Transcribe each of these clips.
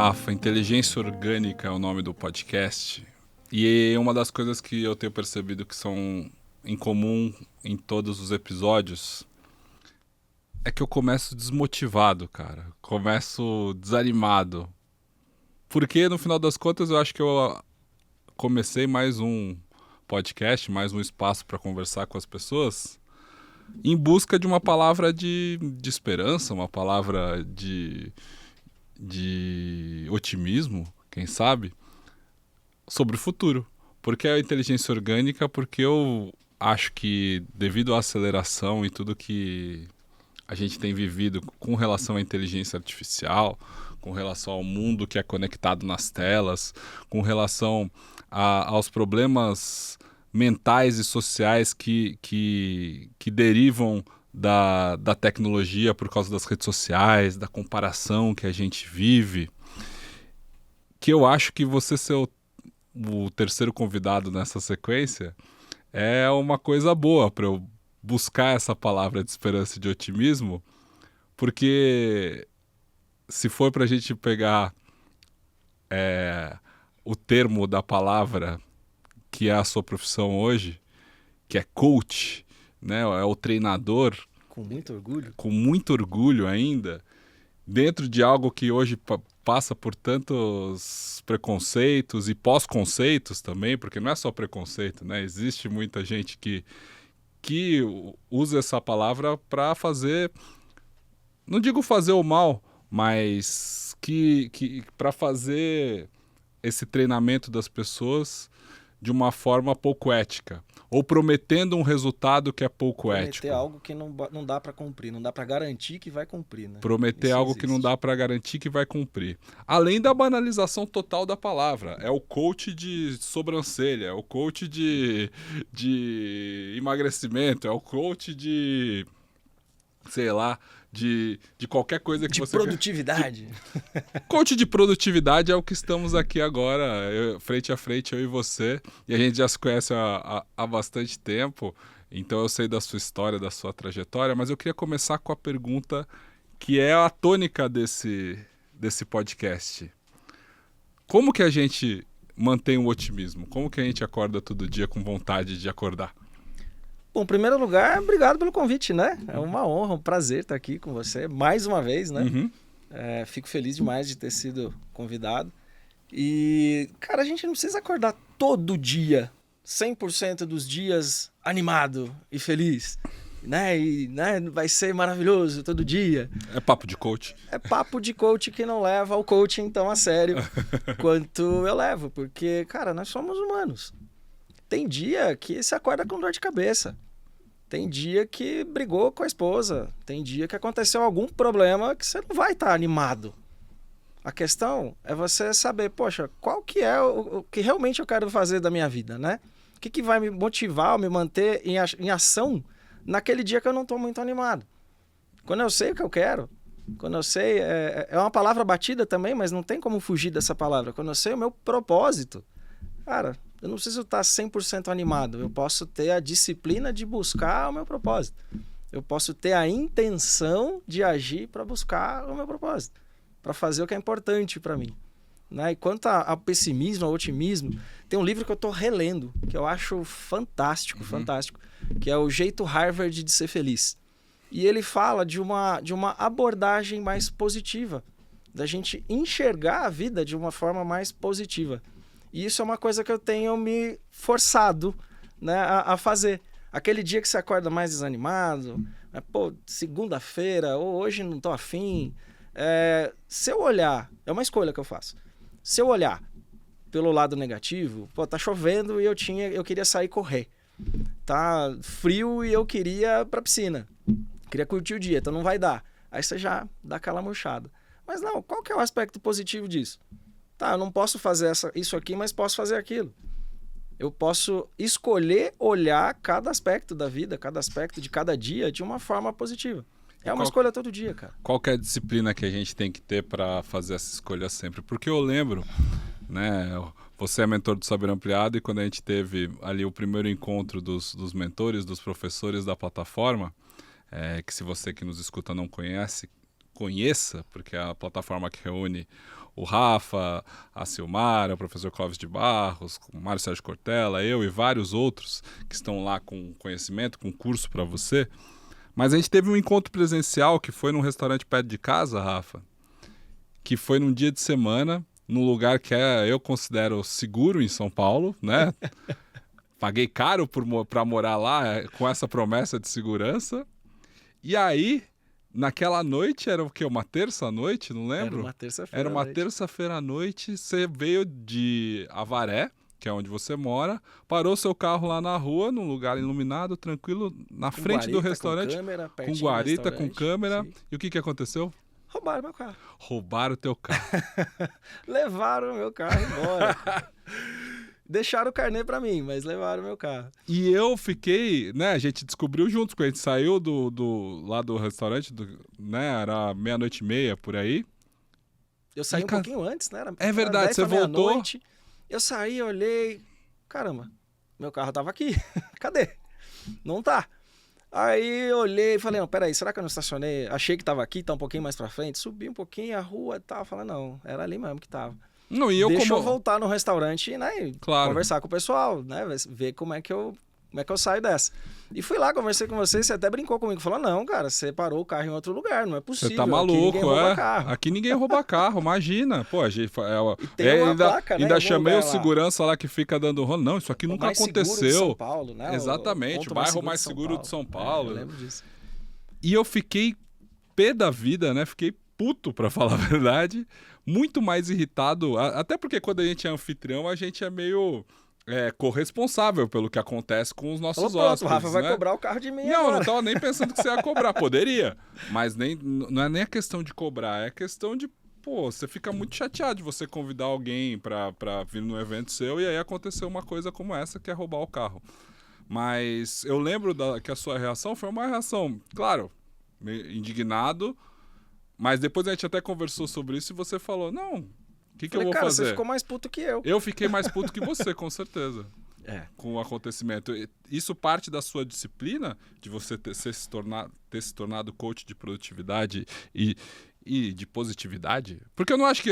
Rafa, inteligência orgânica é o nome do podcast. E uma das coisas que eu tenho percebido que são em comum em todos os episódios é que eu começo desmotivado, cara. Começo desanimado. Porque no final das contas eu acho que eu comecei mais um podcast, mais um espaço para conversar com as pessoas em busca de uma palavra de esperança, uma palavra de otimismo, quem sabe, sobre o futuro. Porque a inteligência orgânica, porque eu acho que devido à aceleração e tudo que a gente tem vivido com relação à inteligência artificial, com relação ao mundo que é conectado nas telas, com relação aos problemas mentais e sociais que derivam da tecnologia por causa das redes sociais, da comparação que a gente vive, que eu acho que você ser o terceiro convidado nessa sequência é uma coisa boa para eu buscar essa palavra de esperança e de otimismo, porque se for para a gente pegar o termo da palavra que é a sua profissão hoje, que é coach, né? É o treinador. Com muito orgulho. Com muito orgulho ainda, dentro de algo que hoje passa por tantos preconceitos e pós-conceitos também, porque não é só preconceito, né? Existe muita gente que usa essa palavra para fazer, não digo fazer o mal, mas que para fazer esse treinamento das pessoas de uma forma pouco ética, ou prometendo um resultado que é pouco ético. Prometer algo que não dá para cumprir, não dá para garantir que vai cumprir, né? Prometer Isso algo existe. que não dá para garantir que vai cumprir. Além da banalização total da palavra. É o coach de sobrancelha, é o coach de emagrecimento, é o coach de, sei lá, de qualquer coisa que de você... produtividade. Coach de produtividade é o que estamos aqui agora, frente a frente, eu e você. E a gente já se conhece há bastante tempo, então eu sei da sua história, da sua trajetória, mas eu queria começar com a pergunta que é a tônica desse podcast. Como que a gente mantém o otimismo? Como que a gente acorda todo dia com vontade de acordar? Bom, em primeiro lugar, obrigado pelo convite, né? É uma honra, um prazer estar aqui com você mais uma vez, né? Uhum. Fico feliz demais de ter sido convidado. E, cara, a gente não precisa acordar todo dia, 100% dos dias animado e feliz, né? E vai ser maravilhoso todo dia. É papo de coach. É papo de coach que não leva o coaching tão a sério quanto eu levo, porque, cara, nós somos humanos. Tem dia que você acorda com dor de cabeça. Tem dia que brigou com a esposa. Tem dia que aconteceu algum problema que você não vai estar animado. A questão é você saber, poxa, qual que é o que realmente eu quero fazer da minha vida, né? O que vai me motivar, me manter em ação naquele dia que eu não estou muito animado. Quando eu sei o que eu quero, quando eu sei... É uma palavra batida também, mas não tem como fugir dessa palavra. Quando eu sei o meu propósito, cara... Eu não preciso estar 100% animado. Eu posso ter a disciplina de buscar o meu propósito. Eu posso ter a intenção de agir para buscar o meu propósito. Para fazer o que é importante para mim. Né? E quanto ao pessimismo, ao otimismo, tem um livro que eu estou relendo, que eu acho fantástico, fantástico, que é O Jeito Harvard de Ser Feliz. E ele fala de uma abordagem mais positiva, da gente enxergar a vida de uma forma mais positiva. E isso é uma coisa que eu tenho me forçado, né, a fazer. Aquele dia que você acorda mais desanimado, né, pô, segunda-feira, ou hoje não tô afim. Se eu olhar, é uma escolha que eu faço. Se eu olhar pelo lado negativo, pô, tá chovendo e eu queria sair correr. Tá frio e eu queria ir pra piscina. Queria curtir o dia, então não vai dar. Aí você já dá aquela murchada. Mas não, qual que é o aspecto positivo disso? Tá, eu não posso fazer isso aqui, mas posso fazer aquilo. Eu posso escolher olhar cada aspecto da vida, cada aspecto de cada dia de uma forma positiva. É uma escolha todo dia, cara. Qual que é a disciplina que a gente tem que ter para fazer essa escolha sempre? Porque eu lembro, né? Você é mentor do Saber Ampliado e quando a gente teve ali o primeiro encontro dos mentores, dos professores da plataforma, que se você que nos escuta não conhece, conheça, porque é a plataforma que reúne o Rafa, a Silmara, o professor Clóvis de Barros, o Mário Sérgio Cortella, eu e vários outros que estão lá com conhecimento, com curso para você. Mas a gente teve um encontro presencial que foi num restaurante perto de casa, Rafa, que foi num dia de semana, num lugar que eu considero seguro em São Paulo, né? Paguei caro para morar lá com essa promessa de segurança. E aí, naquela noite, era o quê? Uma terça-noite? Não lembro? Era uma terça-feira. Era uma terça-feira à noite. Você veio de Avaré, que é onde você mora, parou seu carro lá na rua, num lugar iluminado, tranquilo, na frente do restaurante, com guarita, com câmera. Sim. E o que aconteceu? Roubaram meu carro. Roubaram o teu carro. Levaram meu carro embora. Deixaram o carnê pra mim, mas levaram meu carro. E eu fiquei, né, a gente descobriu juntos, quando a gente saiu lá do restaurante, né, era 00:30 por aí. Eu saí um pouquinho antes, né? É verdade, você voltou. Eu saí, olhei, caramba, meu carro tava aqui, cadê? Não tá. Aí eu olhei e falei, não, peraí, será que eu não estacionei? Achei que tava aqui, tá um pouquinho mais pra frente, subi um pouquinho a rua e tal, falei, não, era ali mesmo que tava. Não, e Deixa eu voltar no restaurante, né, e claro, conversar com o pessoal, né, ver como é que eu saio dessa. E fui lá, conversei com você, você até brincou comigo, falou, não, cara, você parou o carro em outro lugar, não é possível. Você tá maluco, Aqui ninguém rouba carro, imagina. Pô, a gente... E tem uma placa, né, ainda chamei o segurança lá que fica dando rolo. Não, isso aqui nunca aconteceu. De São Paulo, né? Exatamente, o bairro mais seguro de São Paulo. Eu lembro disso. E eu fiquei pé da vida, né? Fiquei puto, pra falar a verdade. Muito mais irritado, até porque quando a gente é anfitrião, a gente é meio... corresponsável pelo que acontece com os nossos hóspedes. O Rafa vai cobrar o carro de mim agora. Não tava nem pensando que você ia cobrar. Poderia. Mas não é nem a questão de cobrar, é a questão de, você fica muito chateado de você convidar alguém pra vir num evento seu e aí aconteceu uma coisa como essa, que é roubar o carro. Mas eu lembro que a sua reação foi uma reação, claro, meio indignado, mas depois a gente até conversou sobre isso e você falou, não... O que eu vou fazer? Você ficou mais puto que eu. Eu fiquei mais puto que você, com certeza. Com o acontecimento. Isso parte da sua disciplina, de você ter se tornado coach de produtividade e de positividade? Porque eu não acho que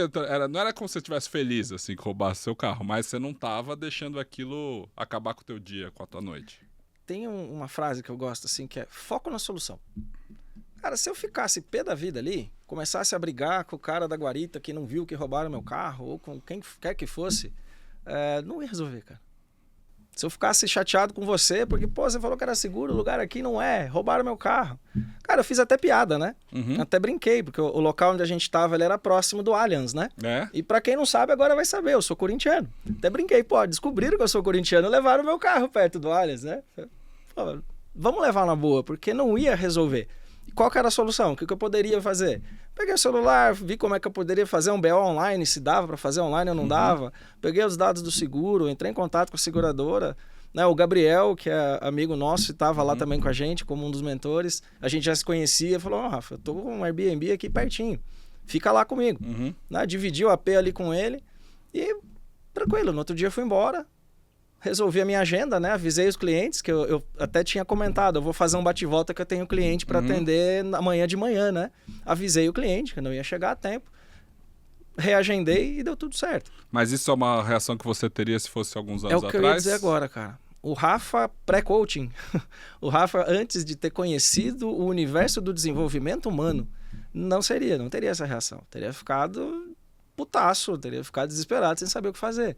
não era como se você estivesse feliz assim, que roubasse seu carro, mas você não estava deixando aquilo acabar com o teu dia, com a tua noite. Tem uma frase que eu gosto, assim, que é foco na solução. Cara, se eu ficasse pé da vida ali, começasse a brigar com o cara da guarita que não viu que roubaram meu carro, ou com quem quer que fosse, não ia resolver, cara. Se eu ficasse chateado com você, porque, você falou que era seguro, o lugar aqui não é, roubaram meu carro. Cara, eu fiz até piada, né? Uhum. Até brinquei, porque o local onde a gente tava, ele era próximo do Allianz, né? E pra quem não sabe, agora vai saber, eu sou corintiano. Até brinquei, descobriram que eu sou corintiano, levaram meu carro perto do Allianz, né? Pô, vamos levar na boa, porque não ia resolver. Qual que era a solução? O que eu poderia fazer? Peguei o celular, vi como é que eu poderia fazer um BO online, se dava para fazer online ou não dava. Peguei os dados do seguro, entrei em contato com a seguradora. Né? O Gabriel, que é amigo nosso, estava lá também com a gente, como um dos mentores. A gente já se conhecia, falou, Rafa, eu tô com um Airbnb aqui pertinho. Fica lá comigo. Né? Dividi o AP ali com ele e tranquilo. No outro dia eu fui embora. Resolvi a minha agenda, né? Avisei os clientes, que eu até tinha comentado, eu vou fazer um bate-volta que eu tenho cliente para atender amanhã de manhã, né? Avisei o cliente que não ia chegar a tempo, reagendei e deu tudo certo. Mas isso é uma reação que você teria se fosse alguns anos atrás? É o que eu ia dizer agora, cara. O Rafa pré-coaching, o Rafa antes de ter conhecido o universo do desenvolvimento humano, não teria essa reação. Teria ficado putaço, teria ficado desesperado sem saber o que fazer.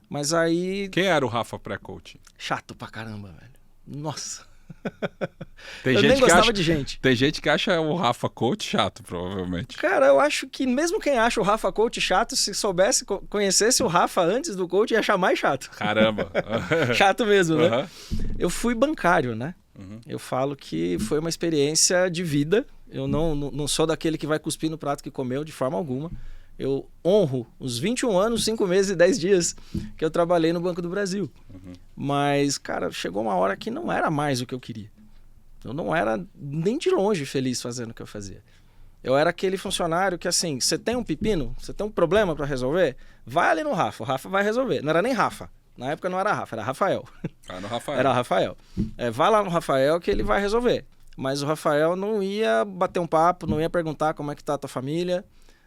Mas aí... Quem era o Rafa pré-coaching? Chato pra caramba, velho. Nossa. Eu nem gostava de gente. Tem gente que acha o Rafa coach chato, provavelmente. Cara, eu acho que mesmo quem acha o Rafa coach chato, se soubesse, conhecesse o Rafa antes do coach, ia achar mais chato. Caramba. Chato mesmo, né? Eu fui bancário, né? Eu falo que foi uma experiência de vida. Eu não sou daquele que vai cuspir no prato que comeu, de forma alguma. Eu honro os 21 anos, 5 meses e 10 dias que eu trabalhei no Banco do Brasil. Mas, cara, chegou uma hora que não era mais o que eu queria. Eu não era nem de longe feliz fazendo o que eu fazia. Eu era aquele funcionário que, assim, você tem um pepino, você tem um problema para resolver, vai ali no Rafa, o Rafa vai resolver. Não era nem Rafa. Na época não era Rafa, era Rafael. No Rafael. Era Rafael. Vai lá no Rafael que ele vai resolver. Mas o Rafael não ia bater um papo, não ia perguntar como é que tá a tua família,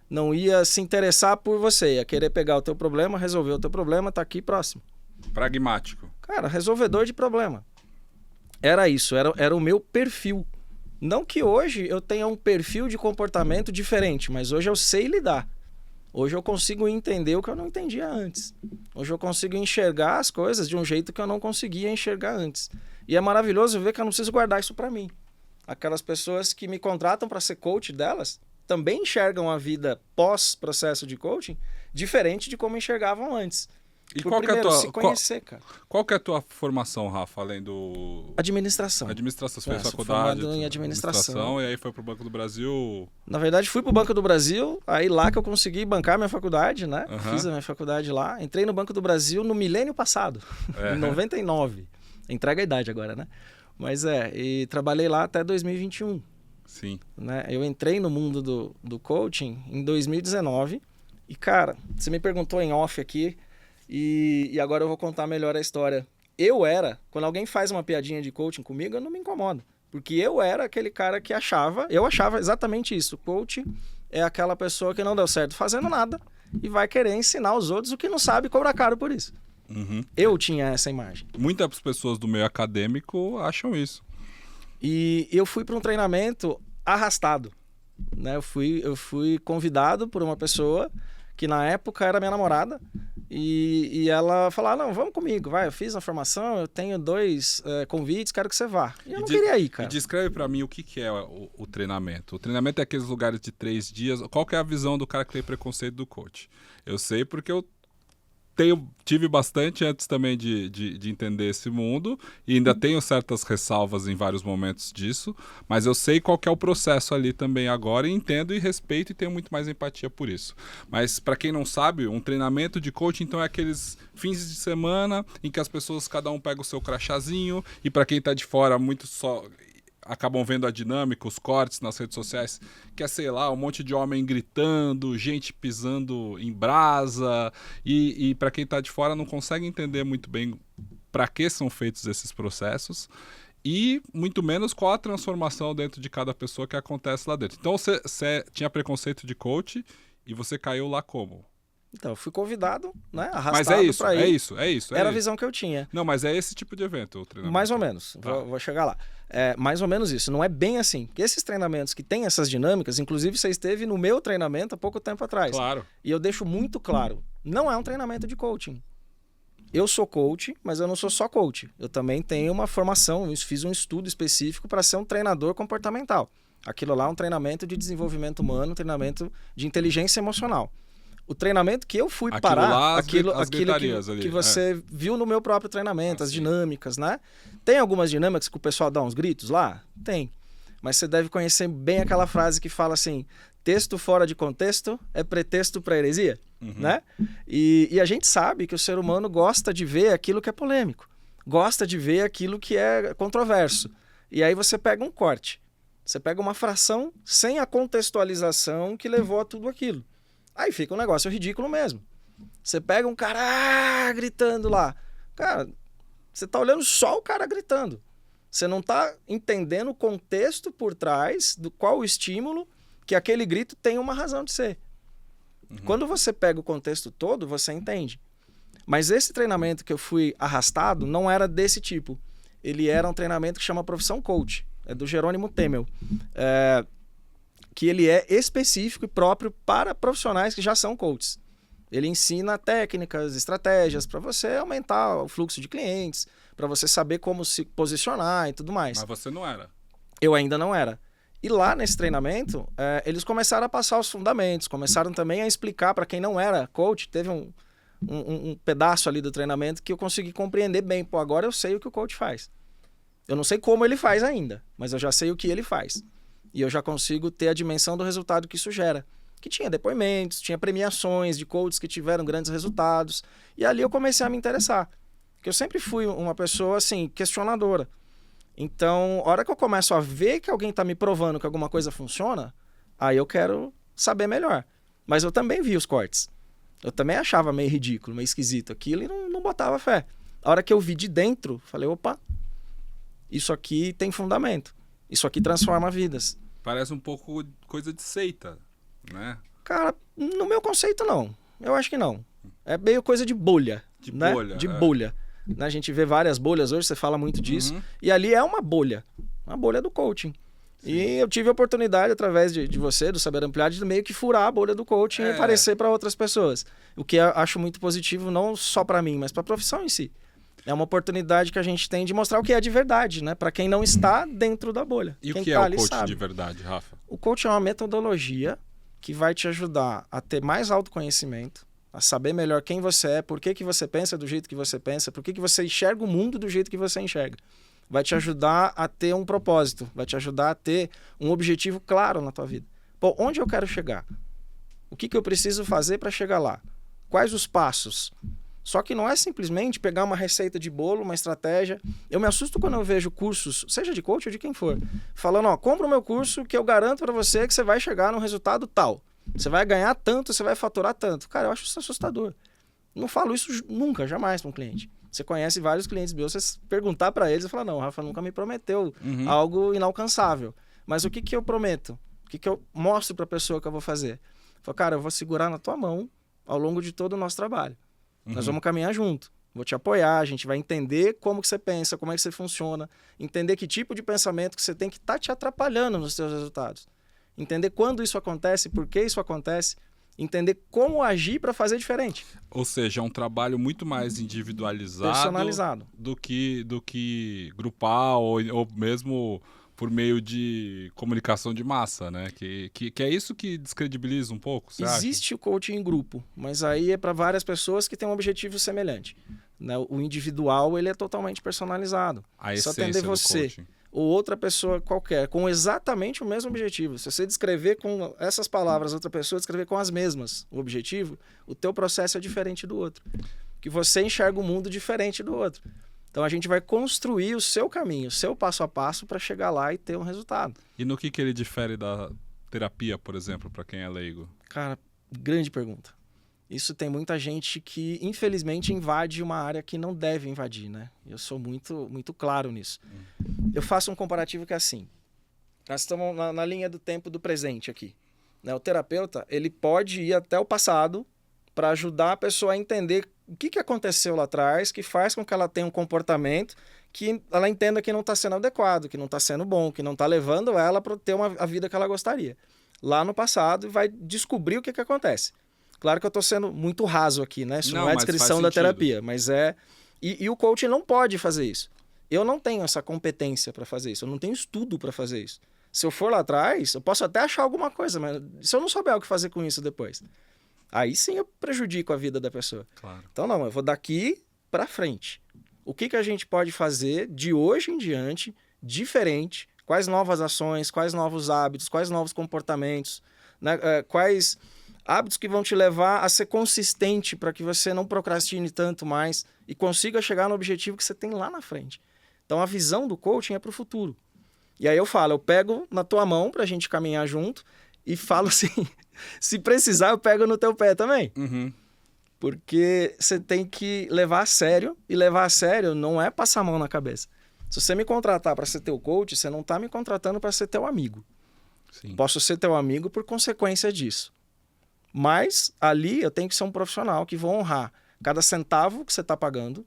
não ia se interessar por você, ia querer pegar o teu problema, resolver o teu problema, tá aqui próximo. Pragmático. Cara, resolvedor de problema. Era isso, era o meu perfil. Não que hoje eu tenha um perfil de comportamento diferente, mas hoje eu sei lidar. Hoje eu consigo entender o que eu não entendia antes. Hoje eu consigo enxergar as coisas de um jeito que eu não conseguia enxergar antes. E é maravilhoso ver que eu não preciso guardar isso para mim. Aquelas pessoas que me contratam para ser coach delas também enxergam a vida pós-processo de coaching diferente de como enxergavam antes. E Por qual que é a primeiro, tua, se conhecer, cara. qual que é a tua formação, Rafa, além do... Administração. Administração, você fez Sou faculdade formado em administração. e aí foi pro Banco do Brasil. Na verdade, fui pro Banco do Brasil, aí lá que eu consegui bancar minha faculdade, né? Uhum. Fiz a minha faculdade lá. Entrei no Banco do Brasil no milênio passado, em 99. Entrega a idade agora, né? Mas e trabalhei lá até 2021. Sim. Né? Eu entrei no mundo do coaching em 2019 e, cara, você me perguntou em off aqui e agora eu vou contar melhor a história. Quando alguém faz uma piadinha de coaching comigo, eu não me incomodo. Porque eu era aquele cara que eu achava exatamente isso. Coach é aquela pessoa que não deu certo fazendo nada e vai querer ensinar os outros o que não sabe e cobrar caro por isso. Uhum. Eu tinha essa imagem. Muitas pessoas do meio acadêmico acham isso. E eu fui para um treinamento arrastado. Né? Eu fui convidado por uma pessoa que na época era minha namorada. E ela falou, não, vamos comigo, vai, eu fiz a formação, eu tenho 2 convites, quero que você vá. E eu não queria ir, cara. E descreve pra mim o que é o treinamento. O treinamento é aqueles lugares de 3 dias. Qual que é a visão do cara que tem preconceito do coach? Eu sei porque eu tive bastante antes também de entender esse mundo e ainda tenho certas ressalvas em vários momentos disso, mas eu sei qual que é o processo ali também agora e entendo e respeito e tenho muito mais empatia por isso. Mas para quem não sabe, um treinamento de coaching então é aqueles fins de semana em que as pessoas, cada um pega o seu crachazinho e para quem está de fora muito só... acabam vendo a dinâmica, os cortes nas redes sociais, que é, sei lá, um monte de homem gritando, gente pisando em brasa, e para quem está de fora não consegue entender muito bem para que são feitos esses processos e muito menos qual a transformação dentro de cada pessoa que acontece lá dentro. Então você tinha preconceito de coach e você caiu lá como? Então, eu fui convidado, né? Arrastado mas é isso, pra ir. É isso. Era a visão que eu tinha. Não, mas é esse tipo de evento, o treinamento. Mais ou menos. Tá. Vou chegar lá. É mais ou menos isso. Não é bem assim. Porque esses treinamentos que têm essas dinâmicas, inclusive você esteve no meu treinamento há pouco tempo atrás. Claro. E eu deixo muito claro, não é um treinamento de coaching. Eu sou coach, mas eu não sou só coach. Eu também tenho uma formação, fiz um estudo específico para ser um treinador comportamental. Aquilo lá é um treinamento de desenvolvimento humano, um treinamento de inteligência emocional. O treinamento que eu fui parar, aquilo que você viu no meu próprio treinamento, as dinâmicas, né? Tem algumas dinâmicas que o pessoal dá uns gritos lá? Tem. Mas você deve conhecer bem aquela frase que fala assim, texto fora de contexto é pretexto para heresia, né? E a gente sabe que o ser humano gosta de ver aquilo que é polêmico, gosta de ver aquilo que é controverso. E aí você pega um corte, você pega uma fração sem a contextualização que levou a tudo aquilo. Aí fica um negócio ridículo mesmo. Você pega um cara gritando lá. Cara, você tá olhando só o cara gritando. Você não tá entendendo o contexto por trás do qual o estímulo que aquele grito tem uma razão de ser. Quando você pega o contexto todo, você entende. Mas esse treinamento que eu fui arrastado não era desse tipo. Ele era um treinamento que chama Profissão Coach. É do Jerônimo Temel. Que ele é específico e próprio para profissionais que já são coaches. Ele ensina técnicas, estratégias para você aumentar o fluxo de clientes, para você saber como se posicionar e tudo mais. Mas você não era. Eu ainda não era. E lá nesse treinamento, eles começaram a passar os fundamentos, começaram também a explicar para quem não era coach, teve um pedaço ali do treinamento que eu consegui compreender bem. Pô, agora eu sei o que o coach faz. Eu não sei como ele faz ainda, mas eu já sei o que ele faz. E eu já consigo ter a dimensão do resultado que isso gera. Que tinha depoimentos, tinha premiações de coaches que tiveram grandes resultados. E ali eu comecei a me interessar. Porque eu sempre fui uma pessoa, assim, questionadora. Então, a hora que eu começo a ver que alguém está me provando que alguma coisa funciona, aí eu quero saber melhor. Mas eu também vi os cortes. Eu também achava meio ridículo, meio esquisito aquilo e não botava fé. A hora que eu vi de dentro, falei, opa, isso aqui tem fundamento. Isso aqui transforma vidas. Parece um pouco coisa de seita, né? Cara, no meu conceito, não. Eu acho que não. É meio coisa de bolha. De né? bolha. De bolha. A gente vê várias bolhas hoje, você fala muito disso. E ali é uma bolha do coaching. Sim. E eu tive a oportunidade, através de você, do Saber Ampliar, de meio que furar a bolha do coaching e aparecer para outras pessoas. O que eu acho muito positivo, não só para mim, mas para a profissão em si. É uma oportunidade que a gente tem de mostrar o que é de verdade, né? Para quem não está dentro da bolha. E quem o que tá é ali o coaching sabe. de verdade, Rafa? O coaching é uma metodologia que vai te ajudar a ter mais autoconhecimento, a saber melhor quem você é, por que você pensa do jeito que você pensa, por que você enxerga o mundo do jeito que você enxerga. Vai te ajudar a ter um propósito, vai te ajudar a ter um objetivo claro na tua vida. Pô, onde eu quero chegar? O que eu preciso fazer para chegar lá? Quais os passos? Só que não é simplesmente pegar uma receita de bolo, uma estratégia. Eu me assusto quando eu vejo cursos, seja de coach ou de quem for, falando, ó, compra o meu curso que eu garanto para você que você vai chegar num resultado tal. Você vai ganhar tanto, você vai faturar tanto. Cara, eu acho isso assustador. Não falo isso nunca, jamais para um cliente. Você conhece vários clientes meus, você perguntar para eles e falar, não, o Rafa nunca me prometeu algo inalcançável. Mas o que eu prometo? O que eu mostro para a pessoa que eu vou fazer? Eu falo, cara, eu vou segurar na tua mão ao longo de todo o nosso trabalho. Nós vamos caminhar junto. Vou te apoiar, a gente vai entender como que você pensa, como é que você funciona, entender que tipo de pensamento que você tem que tá te atrapalhando nos seus resultados. Entender quando isso acontece, por que isso acontece, entender como agir para fazer diferente. Ou seja, é um trabalho muito mais individualizado, personalizado, do que grupal ou mesmo por meio de comunicação de massa, né? Que é isso que descredibiliza um pouco, você Existe acha? o coaching em grupo, mas aí é para várias pessoas que têm um objetivo semelhante. Né? O individual, ele é totalmente personalizado. A Só essência atender do você coaching. ou outra pessoa qualquer, com exatamente o mesmo objetivo. Se você descrever com essas palavras, outra pessoa descrever com as mesmas o objetivo, o teu processo é diferente do outro. Que você enxerga o mundo diferente do outro. Então a gente vai construir o seu caminho, o seu passo a passo para chegar lá e ter um resultado. E no que ele difere da terapia, por exemplo, para quem é leigo? Cara, grande pergunta. Isso tem muita gente que, infelizmente, invade uma área que não deve invadir, né? Eu sou muito, muito claro nisso. Eu faço um comparativo que é assim. Nós estamos na linha do tempo do presente aqui. Né? O terapeuta, ele pode ir até o passado para ajudar a pessoa a entender o que aconteceu lá atrás, que faz com que ela tenha um comportamento que ela entenda que não está sendo adequado, que não está sendo bom, que não está levando ela para ter a vida que ela gostaria. Lá no passado, e vai descobrir o que acontece. Claro que eu estou sendo muito raso aqui, né? Isso não é a descrição da terapia, mas é... E o coaching não pode fazer isso. Eu não tenho essa competência para fazer isso, eu não tenho estudo para fazer isso. Se eu for lá atrás, eu posso até achar alguma coisa, mas se eu não souber o que fazer com isso depois, aí sim eu prejudico a vida da pessoa. Claro. Então não, eu vou daqui para frente. O que a gente pode fazer de hoje em diante, diferente, quais novas ações, quais novos hábitos, quais novos comportamentos, né? Quais hábitos que vão te levar a ser consistente para que você não procrastine tanto mais e consiga chegar no objetivo que você tem lá na frente. Então a visão do coaching é para o futuro. E aí eu falo, eu pego na tua mão para a gente caminhar junto e falo assim, se precisar eu pego no teu pé também. Porque você tem que levar a sério, e levar a sério não é passar a mão na cabeça. Se você me contratar para ser teu coach, você não está me contratando para ser teu amigo. Sim. Posso ser teu amigo por consequência disso. Mas ali eu tenho que ser um profissional que vou honrar cada centavo que você está pagando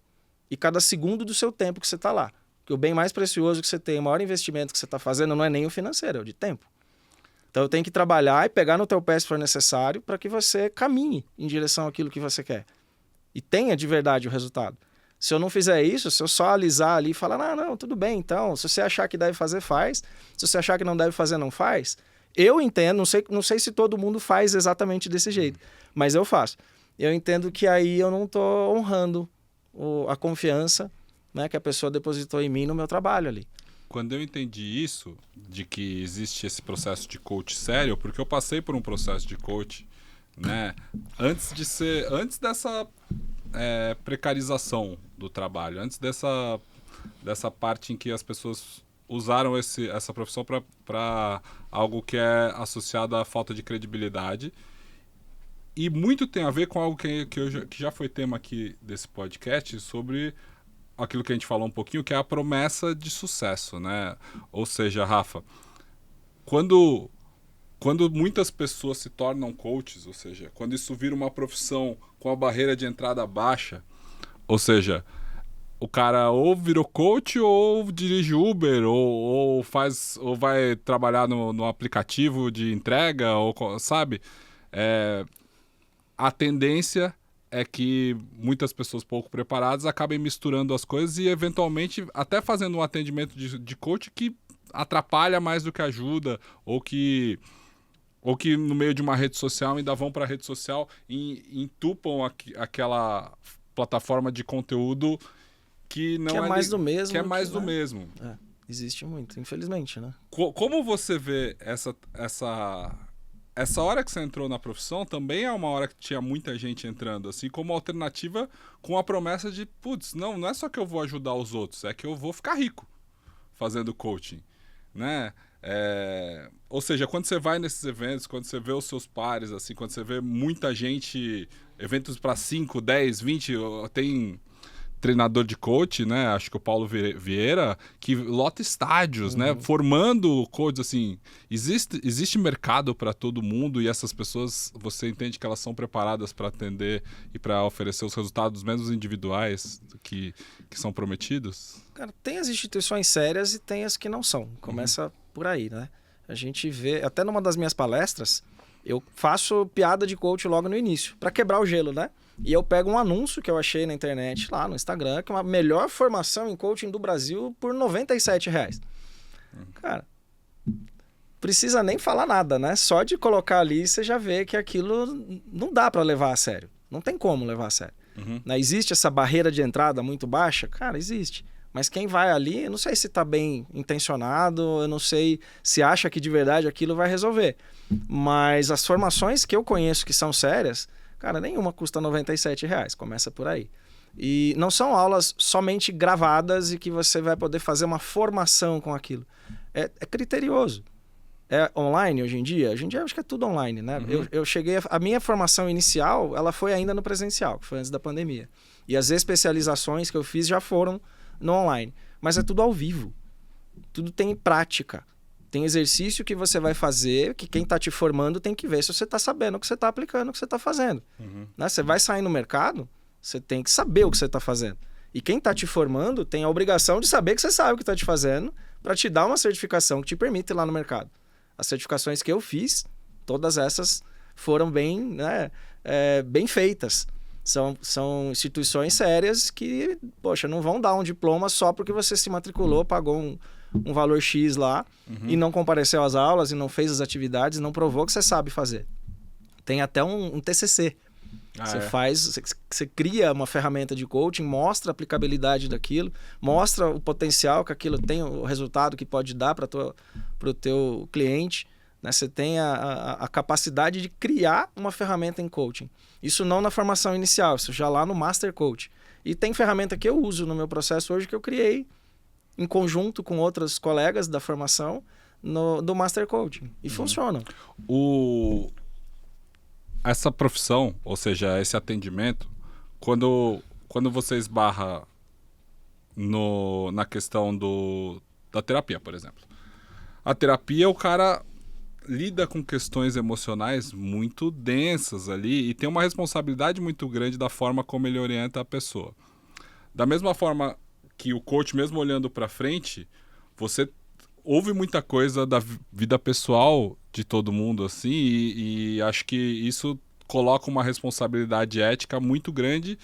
e cada segundo do seu tempo que você está lá. Porque o bem mais precioso que você tem, o maior investimento que você está fazendo não é nem o financeiro, é o de tempo. Então eu tenho que trabalhar e pegar no teu pé se for necessário para que você caminhe em direção àquilo que você quer. E tenha de verdade o resultado. Se eu não fizer isso, se eu só alisar ali e falar, não, tudo bem, então, se você achar que deve fazer, faz. Se você achar que não deve fazer, não faz. Eu entendo, não sei se todo mundo faz exatamente desse jeito, mas eu faço. Eu entendo que aí eu não estou honrando a confiança, né, que a pessoa depositou em mim no meu trabalho ali. Quando eu entendi isso, de que existe esse processo de coach sério, porque eu passei por um processo de coach, né, antes dessa precarização do trabalho, antes dessa parte em que as pessoas usaram essa profissão para algo que é associado à falta de credibilidade. E muito tem a ver com algo que já foi tema aqui desse podcast, sobre aquilo que a gente falou um pouquinho, que é a promessa de sucesso, né? Ou seja, Rafa, quando muitas pessoas se tornam coaches, ou seja, quando isso vira uma profissão com a barreira de entrada baixa, ou seja, o cara ou virou coach ou dirige Uber ou vai trabalhar no aplicativo de entrega, ou sabe? A tendência é que muitas pessoas pouco preparadas acabem misturando as coisas e eventualmente até fazendo um atendimento de coach que atrapalha mais do que ajuda, ou que no meio de uma rede social ainda vão para a rede social e entupam aquela plataforma de conteúdo que não que é mais do mesmo. Que é mais do mesmo. Existe muito, infelizmente, né? Como você vê essa hora que você entrou na profissão também é uma hora que tinha muita gente entrando, assim, como alternativa com a promessa de, putz, não é só que eu vou ajudar os outros, é que eu vou ficar rico fazendo coaching, né? Ou seja, quando você vai nesses eventos, quando você vê os seus pares, assim, quando você vê muita gente, eventos para 5, 10, 20, tem treinador de coach, né? Acho que o Paulo Vieira, que lota estádios, né? Formando coaches, assim. Existe mercado para todo mundo e essas pessoas, você entende que elas são preparadas para atender e para oferecer os resultados menos individuais que são prometidos? Cara, tem as instituições sérias e tem as que não são. Começa por aí, né? A gente vê, até numa das minhas palestras, eu faço piada de coach logo no início, para quebrar o gelo, né? E eu pego um anúncio que eu achei na internet, lá no Instagram, que é uma melhor formação em coaching do Brasil por R$97. Cara, precisa nem falar nada, né? Só de colocar ali, você já vê que aquilo não dá para levar a sério. Não tem como levar a sério. Né? Existe essa barreira de entrada muito baixa? Cara, existe. Mas quem vai ali, eu não sei se está bem intencionado, eu não sei se acha que de verdade aquilo vai resolver. Mas as formações que eu conheço que são sérias, cara, nenhuma custa R$97, começa por aí. E não são aulas somente gravadas e que você vai poder fazer uma formação com aquilo. É criterioso. É online hoje em dia? Hoje em dia eu acho que é tudo online, né? Eu cheguei... A minha formação inicial, ela foi ainda no presencial, que foi antes da pandemia. E as especializações que eu fiz já foram no online. Mas é tudo ao vivo. Tudo tem prática. Tem exercício que você vai fazer, que quem está te formando tem que ver se você está sabendo o que você está aplicando, o que você está fazendo. Né? Você vai sair no mercado, você tem que saber o que você está fazendo. E quem está te formando tem a obrigação de saber que você sabe o que está te fazendo para te dar uma certificação que te permite ir lá no mercado. As certificações que eu fiz, todas essas foram bem, né, bem feitas. São instituições sérias que, poxa, não vão dar um diploma só porque você se matriculou, pagou um valor X lá e não compareceu às aulas e não fez as atividades, não provou que você sabe fazer. Tem até um TCC. Você cria uma ferramenta de coaching, mostra a aplicabilidade daquilo, mostra o potencial que aquilo tem, o resultado que pode dar para o teu cliente. Né? Você tem a capacidade de criar uma ferramenta em coaching. Isso não na formação inicial, isso já lá no Master Coach. E tem ferramenta que eu uso no meu processo hoje que eu criei em conjunto com outros colegas da formação do Master Coaching. E funcionam. Essa profissão, ou seja, esse atendimento, quando você esbarra na questão da terapia, por exemplo. A terapia, o cara lida com questões emocionais muito densas ali e tem uma responsabilidade muito grande da forma como ele orienta a pessoa. Da mesma forma que o coach, mesmo olhando para frente, você ouve muita coisa da vida pessoal de todo mundo, assim, e acho que isso coloca uma responsabilidade ética muito grande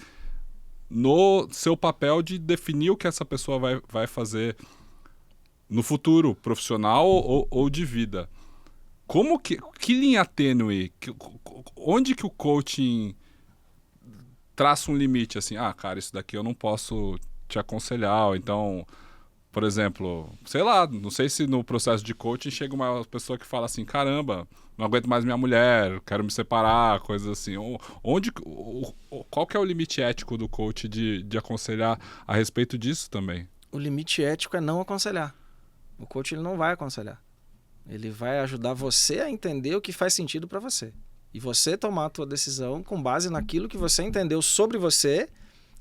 no seu papel de definir o que essa pessoa vai fazer no futuro, profissional ou de vida. Que linha tênue, onde que o coaching traça um limite, assim, cara, isso daqui eu não posso te aconselhar, ou então, por exemplo, sei lá, não sei se no processo de coaching chega uma pessoa que fala assim, caramba, não aguento mais minha mulher, quero me separar, coisas assim. Qual que é o limite ético do coach de aconselhar a respeito disso também? O limite ético é não aconselhar. O coach ele não vai aconselhar. Ele vai ajudar você a entender o que faz sentido para você. E você tomar a tua decisão com base naquilo que você entendeu sobre você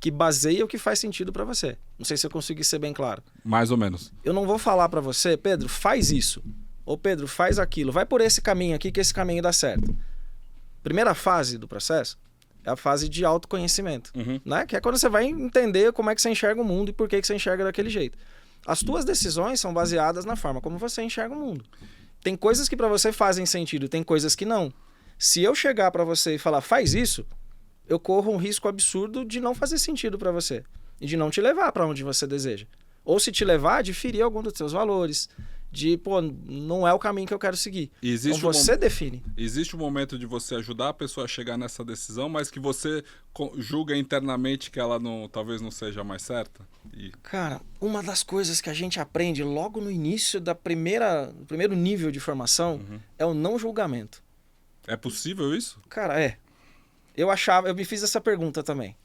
que baseia o que faz sentido para você. Não sei se eu consegui ser bem claro. Mais ou menos. Eu não vou falar para você, Pedro, faz isso. Ou Pedro, faz aquilo. Vai por esse caminho aqui que esse caminho dá certo. Primeira fase do processo é a fase de autoconhecimento, né? Que é quando você vai entender como é que você enxerga o mundo e por que você enxerga daquele jeito. As tuas decisões são baseadas na forma como você enxerga o mundo. Tem coisas que para você fazem sentido, tem coisas que não. Se eu chegar para você e falar, faz isso, eu corro um risco absurdo de não fazer sentido para você e de não te levar para onde você deseja. Ou se te levar, de ferir algum dos seus valores, de, pô, não é o caminho que eu quero seguir. Então você define. Existe um momento de você ajudar a pessoa a chegar nessa decisão, mas que você julga internamente que ela talvez não seja mais certa? Cara, uma das coisas que a gente aprende logo no início do primeiro nível de formação é o não julgamento. É possível isso? Cara, eu me fiz essa pergunta também.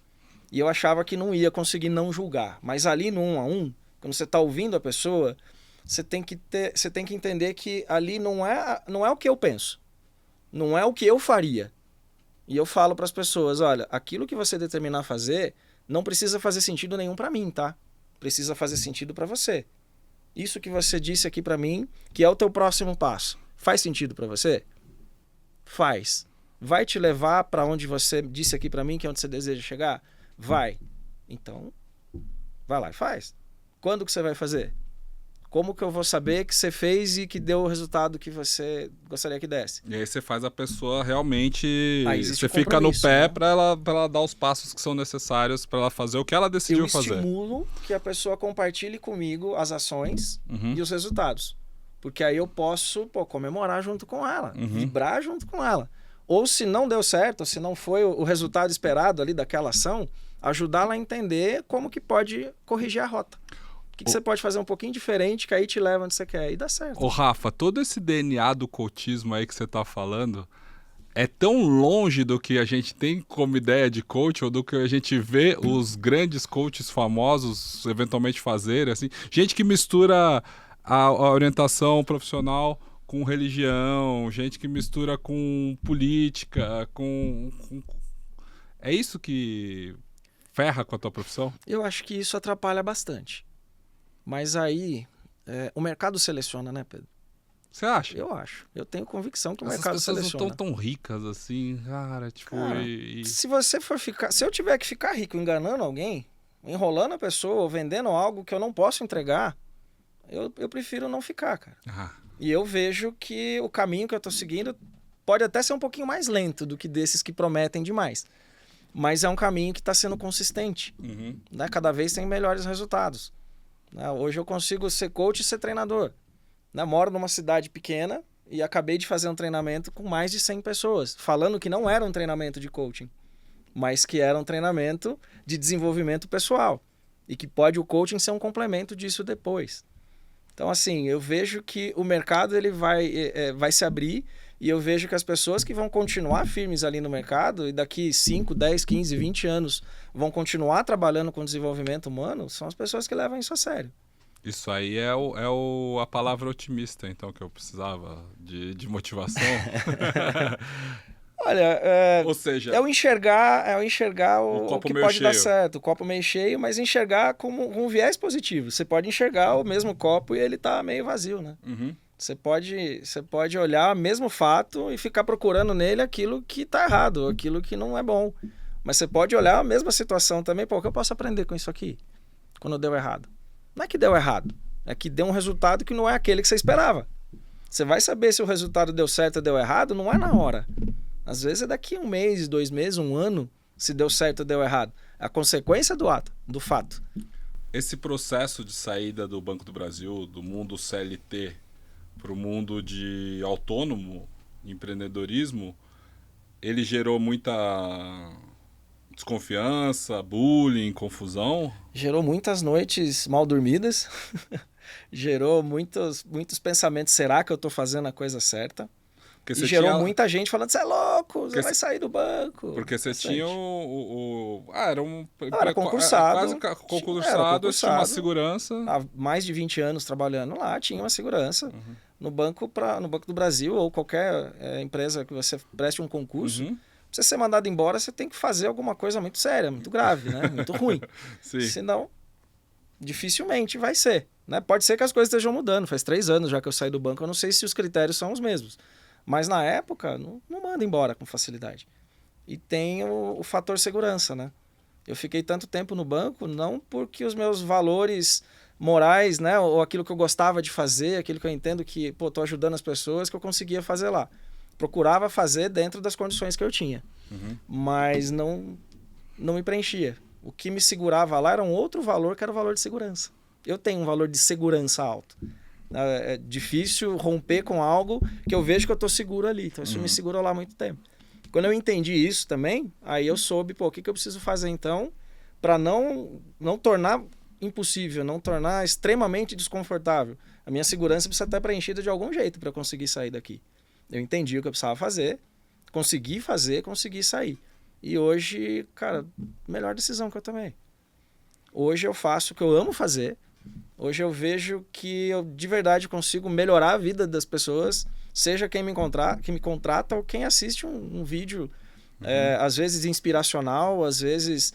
E eu achava que não ia conseguir não julgar. Mas ali no 1 a 1, quando você está ouvindo a pessoa, você tem que entender que ali não é o que eu penso. Não é o que eu faria. E eu falo para as pessoas, olha, aquilo que você determinar fazer não precisa fazer sentido nenhum para mim, tá? Precisa fazer sentido para você. Isso que você disse aqui para mim, que é o teu próximo passo, faz sentido para você? Faz. Vai te levar para onde você disse aqui para mim, que é onde você deseja chegar? Vai. Então, vai lá e faz. Quando que você vai fazer? Como que eu vou saber que você fez e que deu o resultado que você gostaria que desse? E aí você faz a pessoa realmente... Você fica no pé, né? para ela dar os passos que são necessários para ela fazer o que ela decidiu fazer. Eu estimulo que a pessoa compartilhe comigo as ações e os resultados. Porque aí eu posso comemorar junto com ela, vibrar junto com ela. Ou se não deu certo, se não foi o resultado esperado ali daquela ação, ajudá-la a entender como que pode corrigir a rota. O que você pode fazer um pouquinho diferente, que aí te leva onde você quer e dá certo. Ô Rafa, todo esse DNA do coachismo aí que você tá falando é tão longe do que a gente tem como ideia de coach ou do que a gente vê os grandes coaches famosos eventualmente fazerem, assim. Gente que mistura a orientação profissional com religião, gente que mistura com política, É isso que ferra com a tua profissão? Eu acho que isso atrapalha bastante. Mas aí, o mercado seleciona, né, Pedro? Você acha? Eu acho. Eu tenho convicção que o Essas mercado pessoas seleciona. não estão tão ricas assim, cara, tipo... Cara, se você for ficar... Se eu tiver que ficar rico enganando alguém, enrolando a pessoa, ou vendendo algo que eu não posso entregar, eu prefiro não ficar, cara. E eu vejo que o caminho que eu tô seguindo pode até ser um pouquinho mais lento do que desses que prometem demais. Mas é um caminho que está sendo consistente. Né? Cada vez tem melhores resultados. Hoje eu consigo ser coach e ser treinador. Moro numa cidade pequena e acabei de fazer um treinamento com mais de 100 pessoas, falando que não era um treinamento de coaching, mas que era um treinamento de desenvolvimento pessoal e que pode o coaching ser um complemento disso depois. Então, assim, eu vejo que o mercado ele vai se abrir e eu vejo que as pessoas que vão continuar firmes ali no mercado e daqui 5, 10, 15, 20 anos vão continuar trabalhando com desenvolvimento humano são as pessoas que levam isso a sério. Isso aí é a palavra otimista, então, que eu precisava de motivação. Olha, ou seja, é o enxergar o que pode cheio. Dar certo, o copo meio cheio, mas enxergar com um viés positivo. Você pode enxergar o mesmo copo e ele tá meio vazio, né? Você pode olhar o mesmo fato e ficar procurando nele aquilo que tá errado, aquilo que não é bom. Mas você pode olhar a mesma situação também, o que eu posso aprender com isso aqui, quando deu errado? Não é que deu errado, é que deu um resultado que não é aquele que você esperava. Você vai saber se o resultado deu certo ou deu errado, não é na hora. Às vezes é daqui 1 mês, 2 meses, 1 ano, se deu certo ou deu errado. É a consequência do fato. Esse processo de saída do Banco do Brasil, do mundo CLT, para o mundo de autônomo, empreendedorismo, ele gerou muita desconfiança, bullying, confusão? Gerou muitas noites mal dormidas, gerou muitos pensamentos, será que eu estou fazendo a coisa certa? E gerou muita gente falando, você é louco, você vai sair do banco. Porque você tinha era concursado. Quase concursado, tinha uma segurança. Há mais de 20 anos trabalhando lá, tinha uma segurança. No Banco do Brasil ou qualquer empresa que você preste um concurso, você ser mandado embora, você tem que fazer alguma coisa muito séria, muito grave, né? Muito ruim. Sim. Senão, dificilmente vai ser. Né? Pode ser que as coisas estejam mudando. Faz 3 anos já que eu saí do banco, eu não sei se os critérios são os mesmos. Mas na época, não manda embora com facilidade. E tem o fator segurança, né? Eu fiquei tanto tempo no banco, não porque os meus valores morais, né? Ou aquilo que eu gostava de fazer, aquilo que eu entendo que, pô, tô ajudando as pessoas, que eu conseguia fazer lá. Procurava fazer dentro das condições que eu tinha. Mas não me preenchia. O que me segurava lá era um outro valor, que era o valor de segurança. Eu tenho um valor de segurança alto. É difícil romper com algo que eu vejo que eu estou seguro ali. Então isso me segurou lá há muito tempo. Quando eu entendi isso também, aí eu soube, pô, o que eu preciso fazer então para não tornar impossível, não tornar extremamente desconfortável. A minha segurança precisa estar preenchida de algum jeito para eu conseguir sair daqui. Eu entendi o que eu precisava fazer, consegui sair. E hoje, cara, melhor decisão que eu tomei. Hoje eu faço o que eu amo fazer. Hoje eu vejo que eu de verdade consigo melhorar a vida das pessoas, seja quem me contrata ou quem assiste um vídeo, às vezes inspiracional, às vezes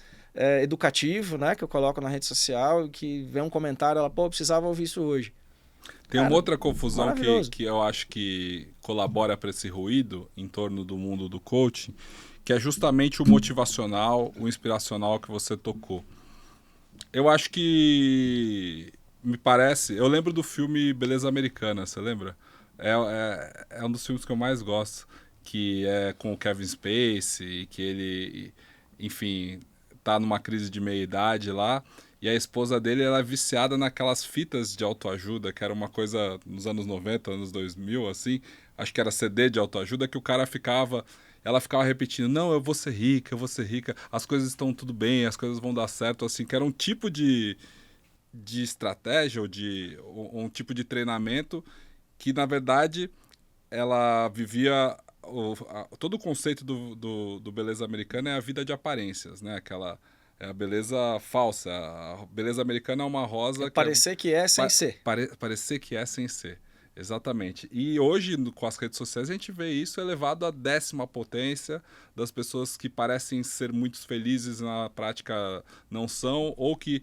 educativo, né, que eu coloco na rede social, que vem um comentário, ela, pô, precisava ouvir isso hoje. Tem uma outra confusão que eu acho que colabora para esse ruído em torno do mundo do coaching, que é justamente o motivacional, o inspiracional que você tocou. Eu acho que, me parece, eu lembro do filme Beleza Americana, você lembra? É um dos filmes que eu mais gosto, que é com o Kevin Spacey, que ele, enfim, tá numa crise de meia-idade lá, e a esposa dele, ela é viciada naquelas fitas de autoajuda, que era uma coisa nos anos 90, anos 2000, assim, acho que era CD de autoajuda, que ela ficava repetindo, não, eu vou ser rica, as coisas estão tudo bem, as coisas vão dar certo, assim, que era um tipo de estratégia ou um tipo de treinamento que, na verdade, ela vivia... todo o conceito do Beleza Americana é a vida de aparências, né? É a beleza falsa. A beleza americana é uma rosa... Parecer que é sem ser. Parecer que é sem ser. Exatamente. E hoje, com as redes sociais, a gente vê isso elevado à 10ª potência, das pessoas que parecem ser muito felizes, na prática não são, ou que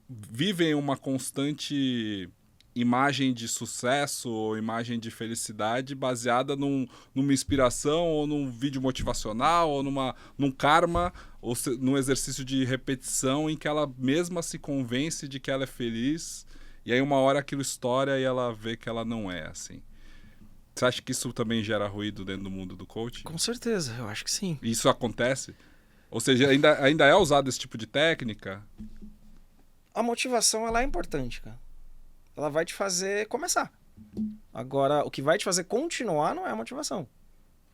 vivem uma constante imagem de sucesso ou imagem de felicidade baseada numa inspiração ou num vídeo motivacional ou num karma ou num exercício de repetição em que ela mesma se convence de que ela é feliz e aí uma hora aquilo estoura e ela vê que ela não é assim. Você acha que isso também gera ruído dentro do mundo do coaching? Com certeza, eu acho que sim. Isso acontece? Ou seja, ainda é usado esse tipo de técnica? A motivação, ela é importante, cara. Ela vai te fazer começar. Agora, o que vai te fazer continuar não é a motivação.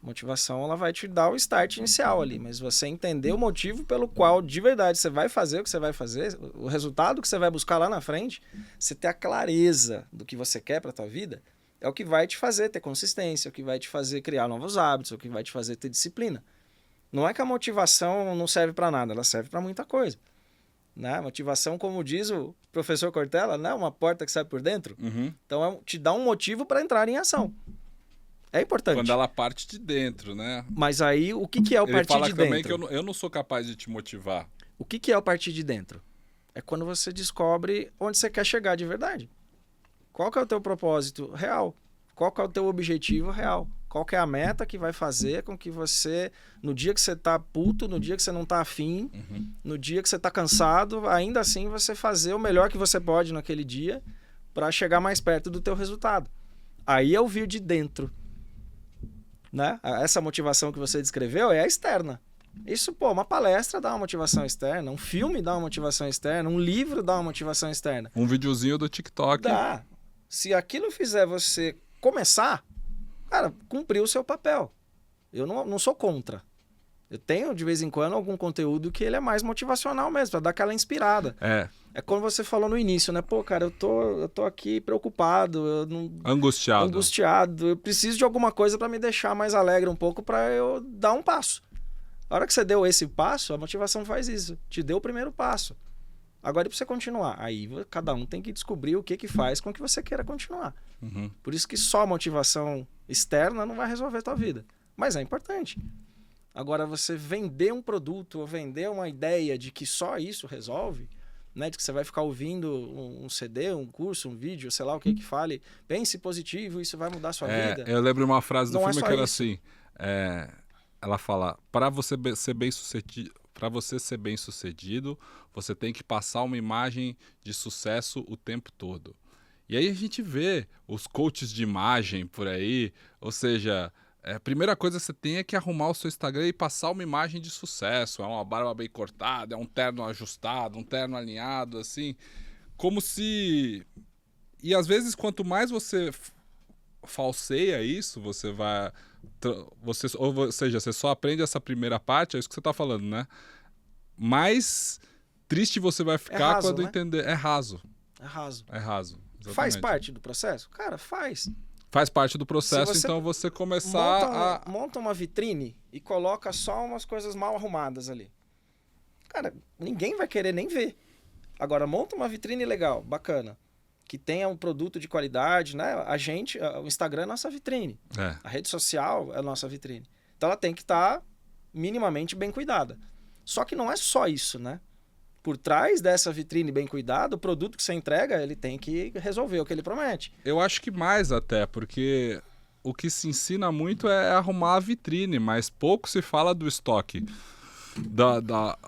A motivação, ela vai te dar o start inicial ali, mas você entender o motivo pelo qual, de verdade, você vai fazer o que você vai fazer, o resultado que você vai buscar lá na frente, você ter a clareza do que você quer para a tua vida, é o que vai te fazer ter consistência, é o que vai te fazer criar novos hábitos, é o que vai te fazer ter disciplina. Não é que a motivação não serve para nada, ela serve para muita coisa. Né? Motivação, como diz o professor Cortella, não é uma porta que sai por dentro. Então, te dá um motivo para entrar em ação. É importante. Quando ela parte de dentro, né? Mas aí, o que é o partir de dentro? Ele fala também que eu não sou capaz de te motivar. O que é o partir de dentro? É quando você descobre onde você quer chegar de verdade. Qual que é o teu propósito real? Qual que é o teu objetivo real? Qual que é a meta que vai fazer com que você, no dia que você tá puto, no dia que você não tá afim, no dia que você tá cansado, ainda assim você fazer o melhor que você pode naquele dia para chegar mais perto do teu resultado. Aí é o vir de dentro. Né? Essa motivação que você descreveu é a externa. Isso, pô, uma palestra dá uma motivação externa, um filme dá uma motivação externa, um livro dá uma motivação externa. Um videozinho do TikTok. Dá. Se aquilo fizer você começar, cara, cumpriu o seu papel. Eu não sou contra. Eu tenho, de vez em quando, algum conteúdo que ele é mais motivacional mesmo, pra dar aquela inspirada. É como você falou no início, né? Pô, cara, eu tô aqui preocupado, angustiado. Eu preciso de alguma coisa para me deixar mais alegre um pouco, para eu dar um passo. A hora que você deu esse passo, a motivação faz isso. Te deu o primeiro passo. Agora, para você continuar, aí cada um tem que descobrir o que faz com que você queira continuar. Por isso que só motivação externa não vai resolver a tua vida. Mas é importante. Agora, você vender um produto ou vender uma ideia de que só isso resolve, né, de que você vai ficar ouvindo um CD, um curso, um vídeo, sei lá o que fale, pense positivo, isso vai mudar a sua vida. Eu lembro uma frase do Não filme é só que era isso. assim, ela fala, para você ser bem-sucedido, você tem que passar uma imagem de sucesso o tempo todo. E aí a gente vê os coaches de imagem por aí, ou seja, a primeira coisa que você tem é que arrumar o seu Instagram e passar uma imagem de sucesso. É uma barba bem cortada, é um terno ajustado, um terno alinhado, assim. Como se... E às vezes, quanto mais você falseia isso, você vai... Ou seja, você só aprende essa primeira parte, é isso que você está falando, né? Mais triste você vai ficar raso, quando né? entender. É raso. É raso. É raso. Exatamente. Faz parte do processo? Cara, faz. Faz parte do processo, Se então você começar monta uma vitrine e coloca só umas coisas mal arrumadas ali. Cara, ninguém vai querer nem ver. Agora, monta uma vitrine legal, bacana, que tenha um produto de qualidade, né? O Instagram é a nossa vitrine. A rede social é a nossa vitrine. Então ela tem que estar minimamente bem cuidada. Só que não é só isso, né? Por trás dessa vitrine bem cuidada, o produto que você entrega, ele tem que resolver o que ele promete. Eu acho que mais até, porque o que se ensina muito é arrumar a vitrine, mas pouco se fala do estoque.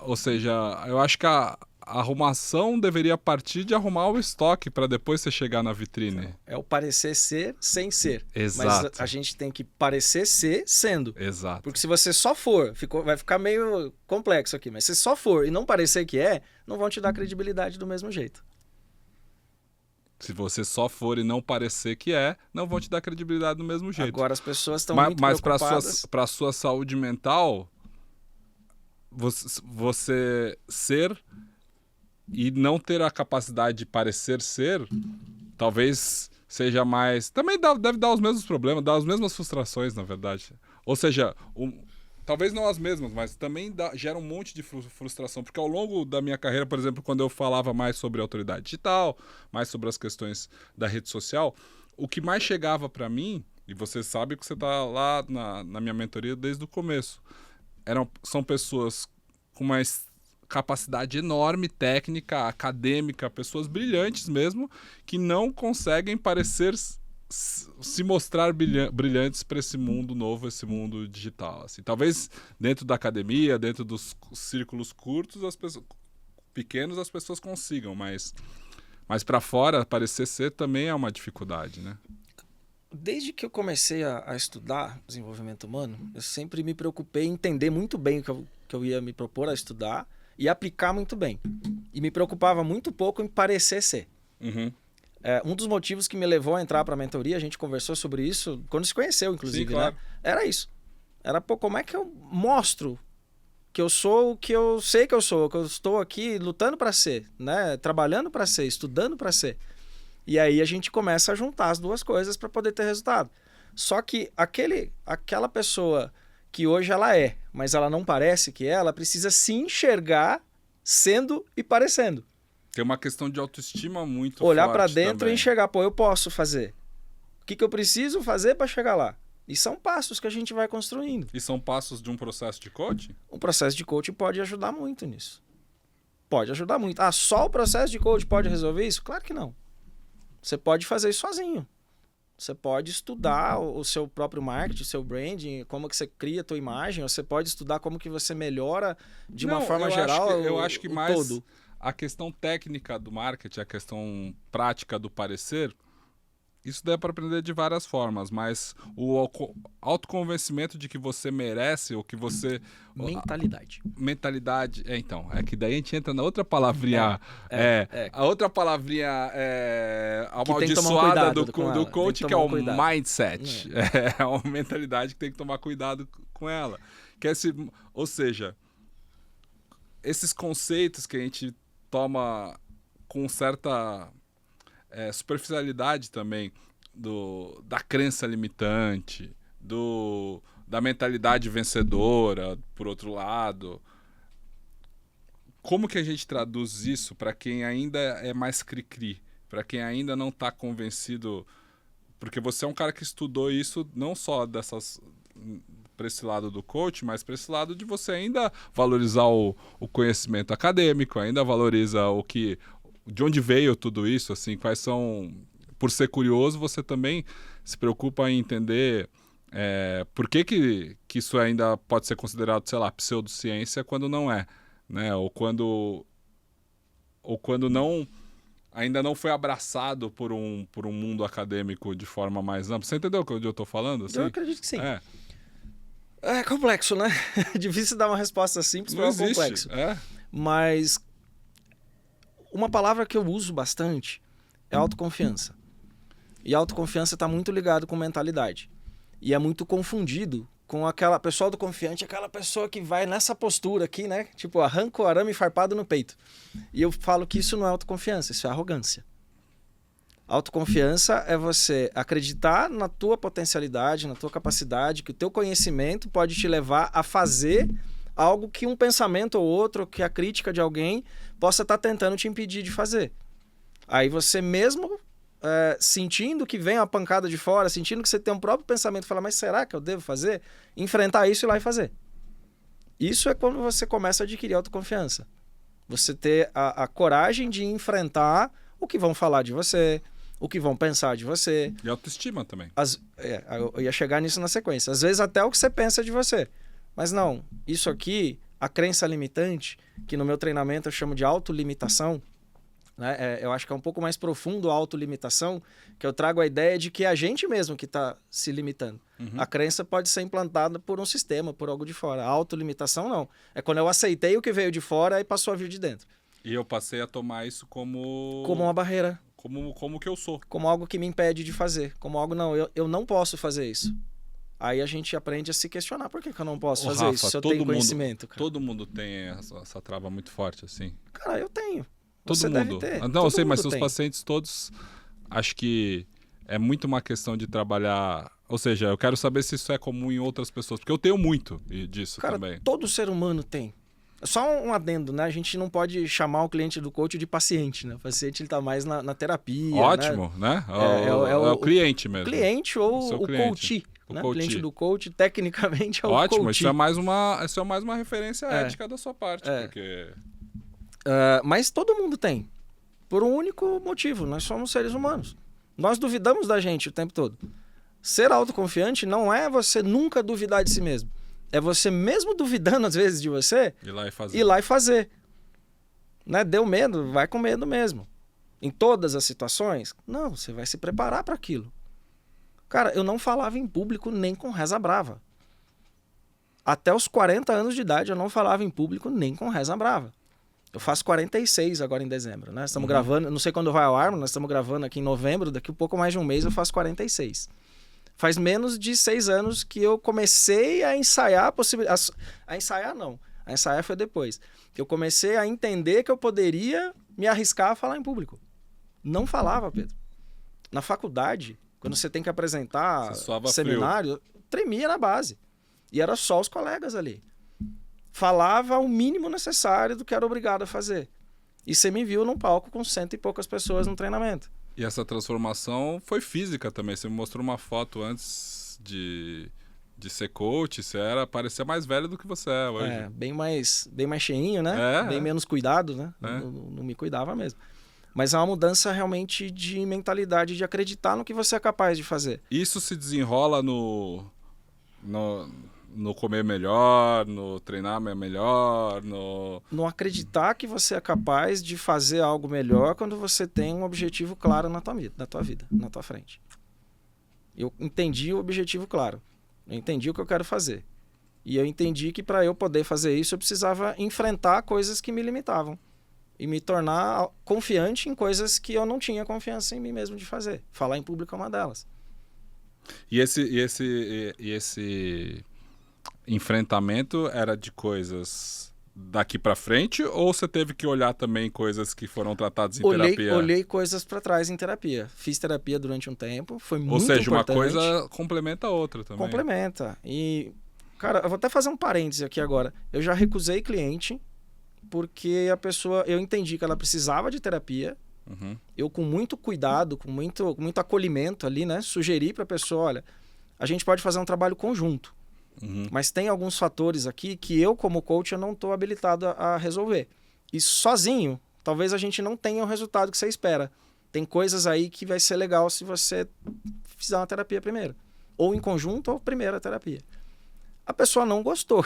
Ou seja, eu acho que a arrumação deveria partir de arrumar o estoque para depois você chegar na vitrine. É o parecer ser sem ser. Exato. Mas a gente tem que parecer ser sendo. Exato. Porque se você só for, vai ficar meio complexo aqui, mas se só for e não parecer que não vão te dar credibilidade do mesmo jeito. Se você só for e não parecer que não vão te dar credibilidade do mesmo jeito. Agora as pessoas estão muito preocupadas... Mas para a sua saúde mental, você ser e não ter a capacidade de parecer ser, talvez seja mais... Também deve dar os mesmos problemas, dar as mesmas frustrações, na verdade. Ou seja, talvez não as mesmas, mas também gera um monte de frustração. Porque ao longo da minha carreira, por exemplo, quando eu falava mais sobre autoridade digital, mais sobre as questões da rede social, o que mais chegava para mim, e você sabe que você está lá na minha mentoria desde o começo, são pessoas com uma capacidade enorme, técnica, acadêmica, pessoas brilhantes mesmo, que não conseguem parecer se mostrar brilhantes para esse mundo novo, esse mundo digital. Assim, talvez dentro da academia, dentro dos círculos curtos, pequenos, as pessoas consigam, mas para fora, parecer ser também é uma dificuldade, né? Desde que eu comecei a estudar desenvolvimento humano, eu sempre me preocupei em entender muito bem o que eu ia me propor a estudar e aplicar muito bem. E me preocupava muito pouco em parecer ser. Uhum. Um dos motivos que me levou a entrar para a mentoria, a gente conversou sobre isso quando se conheceu, inclusive, sim, claro, né? Era isso. Era, como é que eu mostro que eu sou o que eu sei que eu sou, que eu estou aqui lutando para ser, né? Trabalhando para ser, estudando para ser. E aí a gente começa a juntar as duas coisas para poder ter resultado. Só que aquela pessoa que hoje ela mas ela não parece que ela precisa se enxergar sendo e parecendo. Tem uma questão de autoestima muito olhar forte para dentro também. E enxergar, eu posso fazer. O que eu preciso fazer para chegar lá? E são passos que a gente vai construindo. E são passos de um processo de coaching? Um processo de coaching pode ajudar muito nisso. Pode ajudar muito. Só o processo de coaching pode resolver isso? Claro que não. Você pode fazer isso sozinho. Você pode estudar o seu próprio marketing, o seu branding, como que você cria a tua imagem, ou você pode estudar como que você melhora de uma forma geral eu acho que mais todo. A questão técnica do marketing, a questão prática do parecer, isso dá para aprender de várias formas, mas o autoconvencimento de que você merece, ou que você... Mentalidade, então, é que daí a gente entra na outra palavrinha, a outra palavrinha amaldiçoada do coach, que é o mindset. É uma mentalidade que tem que tomar cuidado com ela. Ou seja, esses conceitos que a gente toma com certa... superficialidade também da crença limitante, da mentalidade vencedora, por outro lado. Como que a gente traduz isso para quem ainda é mais cri-cri, para quem ainda não está convencido? Porque você é um cara que estudou isso não só para esse lado do coach, mas para esse lado de você ainda valorizar o conhecimento acadêmico, ainda valoriza de onde veio tudo isso, assim, quais são... Por ser curioso, você também se preocupa em entender por que isso ainda pode ser considerado, sei lá, pseudociência quando não é, né? Ou quando não... ainda não foi abraçado por um mundo acadêmico de forma mais ampla. Você entendeu onde eu estou falando? Assim? Eu acredito que sim. É complexo, né? É difícil dar uma resposta simples para algo complexo. Mas uma palavra que eu uso bastante é autoconfiança. E autoconfiança está muito ligado com mentalidade. E é muito confundido com aquela pessoa do confiante, aquela pessoa que vai nessa postura aqui, né? Tipo, arranca o arame farpado no peito. E eu falo que isso não é autoconfiança, isso é arrogância. Autoconfiança é você acreditar na tua potencialidade, na tua capacidade, que o teu conhecimento pode te levar a fazer algo que um pensamento ou outro, que a crítica de alguém possa estar tentando te impedir de fazer. Aí você mesmo... sentindo que vem a pancada de fora, sentindo que você tem um próprio pensamento, fala, mas será que eu devo fazer? Enfrentar isso e ir lá e fazer. Isso é quando você começa a adquirir autoconfiança. Você ter a coragem de enfrentar o que vão falar de você, o que vão pensar de você. E autoestima também. Eu ia chegar nisso na sequência. Às vezes até o que você pensa de você. Mas não, isso aqui, a crença limitante, que no meu treinamento eu chamo de autolimitação, né? Eu acho que é um pouco mais profundo a autolimitação, que eu trago a ideia de que é a gente mesmo que está se limitando. Uhum. A crença pode ser implantada por um sistema, por algo de fora. A autolimitação não. É quando eu aceitei o que veio de fora e passou a vir de dentro. E eu passei a tomar isso como uma barreira. Como que eu sou. Como algo que me impede de fazer. Como algo, não, eu não posso fazer isso. Aí a gente aprende a se questionar. Por que eu não posso fazer Rafa, isso se eu tenho conhecimento? Cara? Todo mundo tem essa trava muito forte, assim. Cara, eu tenho. Todo Você mundo. deve ter. Não, todo eu sei, mas tem. seus pacientes todos, acho que é muito uma questão de trabalhar... Ou seja, eu quero saber se isso é comum em outras pessoas, porque eu tenho muito disso. Cara, também. Todo ser humano tem. Só um adendo, né? A gente não pode chamar o cliente do coach de paciente, né? O paciente ele tá mais na terapia. Ótimo, né? É o cliente mesmo. Cliente ou o coach. Né? O cliente do coach, tecnicamente, é o coach. Ótimo, isso é mais uma referência ética da sua parte, porque... mas todo mundo tem. Por um único motivo, nós somos seres humanos. Nós duvidamos da gente o tempo todo. Ser autoconfiante não é você nunca duvidar de si mesmo. É você mesmo duvidando às vezes de você, ir lá e fazer. Né? Deu medo, vai com medo mesmo. Em todas as situações, não, você vai se preparar para aquilo. Cara, eu não falava em público nem com reza brava. Até os 40 anos de idade eu não falava em público nem com reza brava. Eu faço 46 agora em dezembro, né? Estamos gravando, não sei quando vai ao ar, mas nós estamos gravando aqui em novembro, daqui a pouco mais de um mês eu faço 46. Faz menos de 6 anos que eu comecei a ensaiar a possibilidade... A ensaiar não, a ensaiar foi depois. Eu comecei a entender que eu poderia me arriscar a falar em público. Não falava, Pedro. Na faculdade, quando você tem que apresentar seminário, tremia na base. E era só os colegas ali. Falava o mínimo necessário do que era obrigado a fazer. E você me viu num palco com 100 e poucas pessoas no treinamento. E essa transformação foi física também. Você me mostrou uma foto antes de ser coach. Você parecia mais velho do que você é hoje. Bem mais cheinho, né? Bem menos cuidado, né? Não me cuidava mesmo. Mas é uma mudança realmente de mentalidade, de acreditar no que você é capaz de fazer. Isso se desenrola no comer melhor, no treinar melhor, no acreditar que você é capaz de fazer algo melhor quando você tem um objetivo claro na tua vida, na tua frente. Eu entendi o objetivo claro. Eu entendi o que eu quero fazer. E eu entendi que para eu poder fazer isso eu precisava enfrentar coisas que me limitavam. E me tornar confiante em coisas que eu não tinha confiança em mim mesmo de fazer. Falar em público é uma delas. E esse enfrentamento era de coisas daqui para frente ou você teve que olhar também coisas que foram tratadas em terapia? Olhei coisas para trás em terapia. Fiz terapia durante um tempo, foi muito importante. Ou seja, uma coisa complementa a outra também. Complementa. E, cara, eu vou até fazer um parêntese aqui agora. Eu já recusei cliente porque eu entendi que ela precisava de terapia. Eu, com muito cuidado, com muito acolhimento ali, né, sugeri para a pessoa, olha, a gente pode fazer um trabalho conjunto. Mas tem alguns fatores aqui que eu, como coach, eu não estou habilitado a resolver. E sozinho, talvez a gente não tenha o resultado que você espera. Tem coisas aí que vai ser legal se você fizer uma terapia primeiro. Ou em conjunto, ou primeiro a terapia. A pessoa não gostou.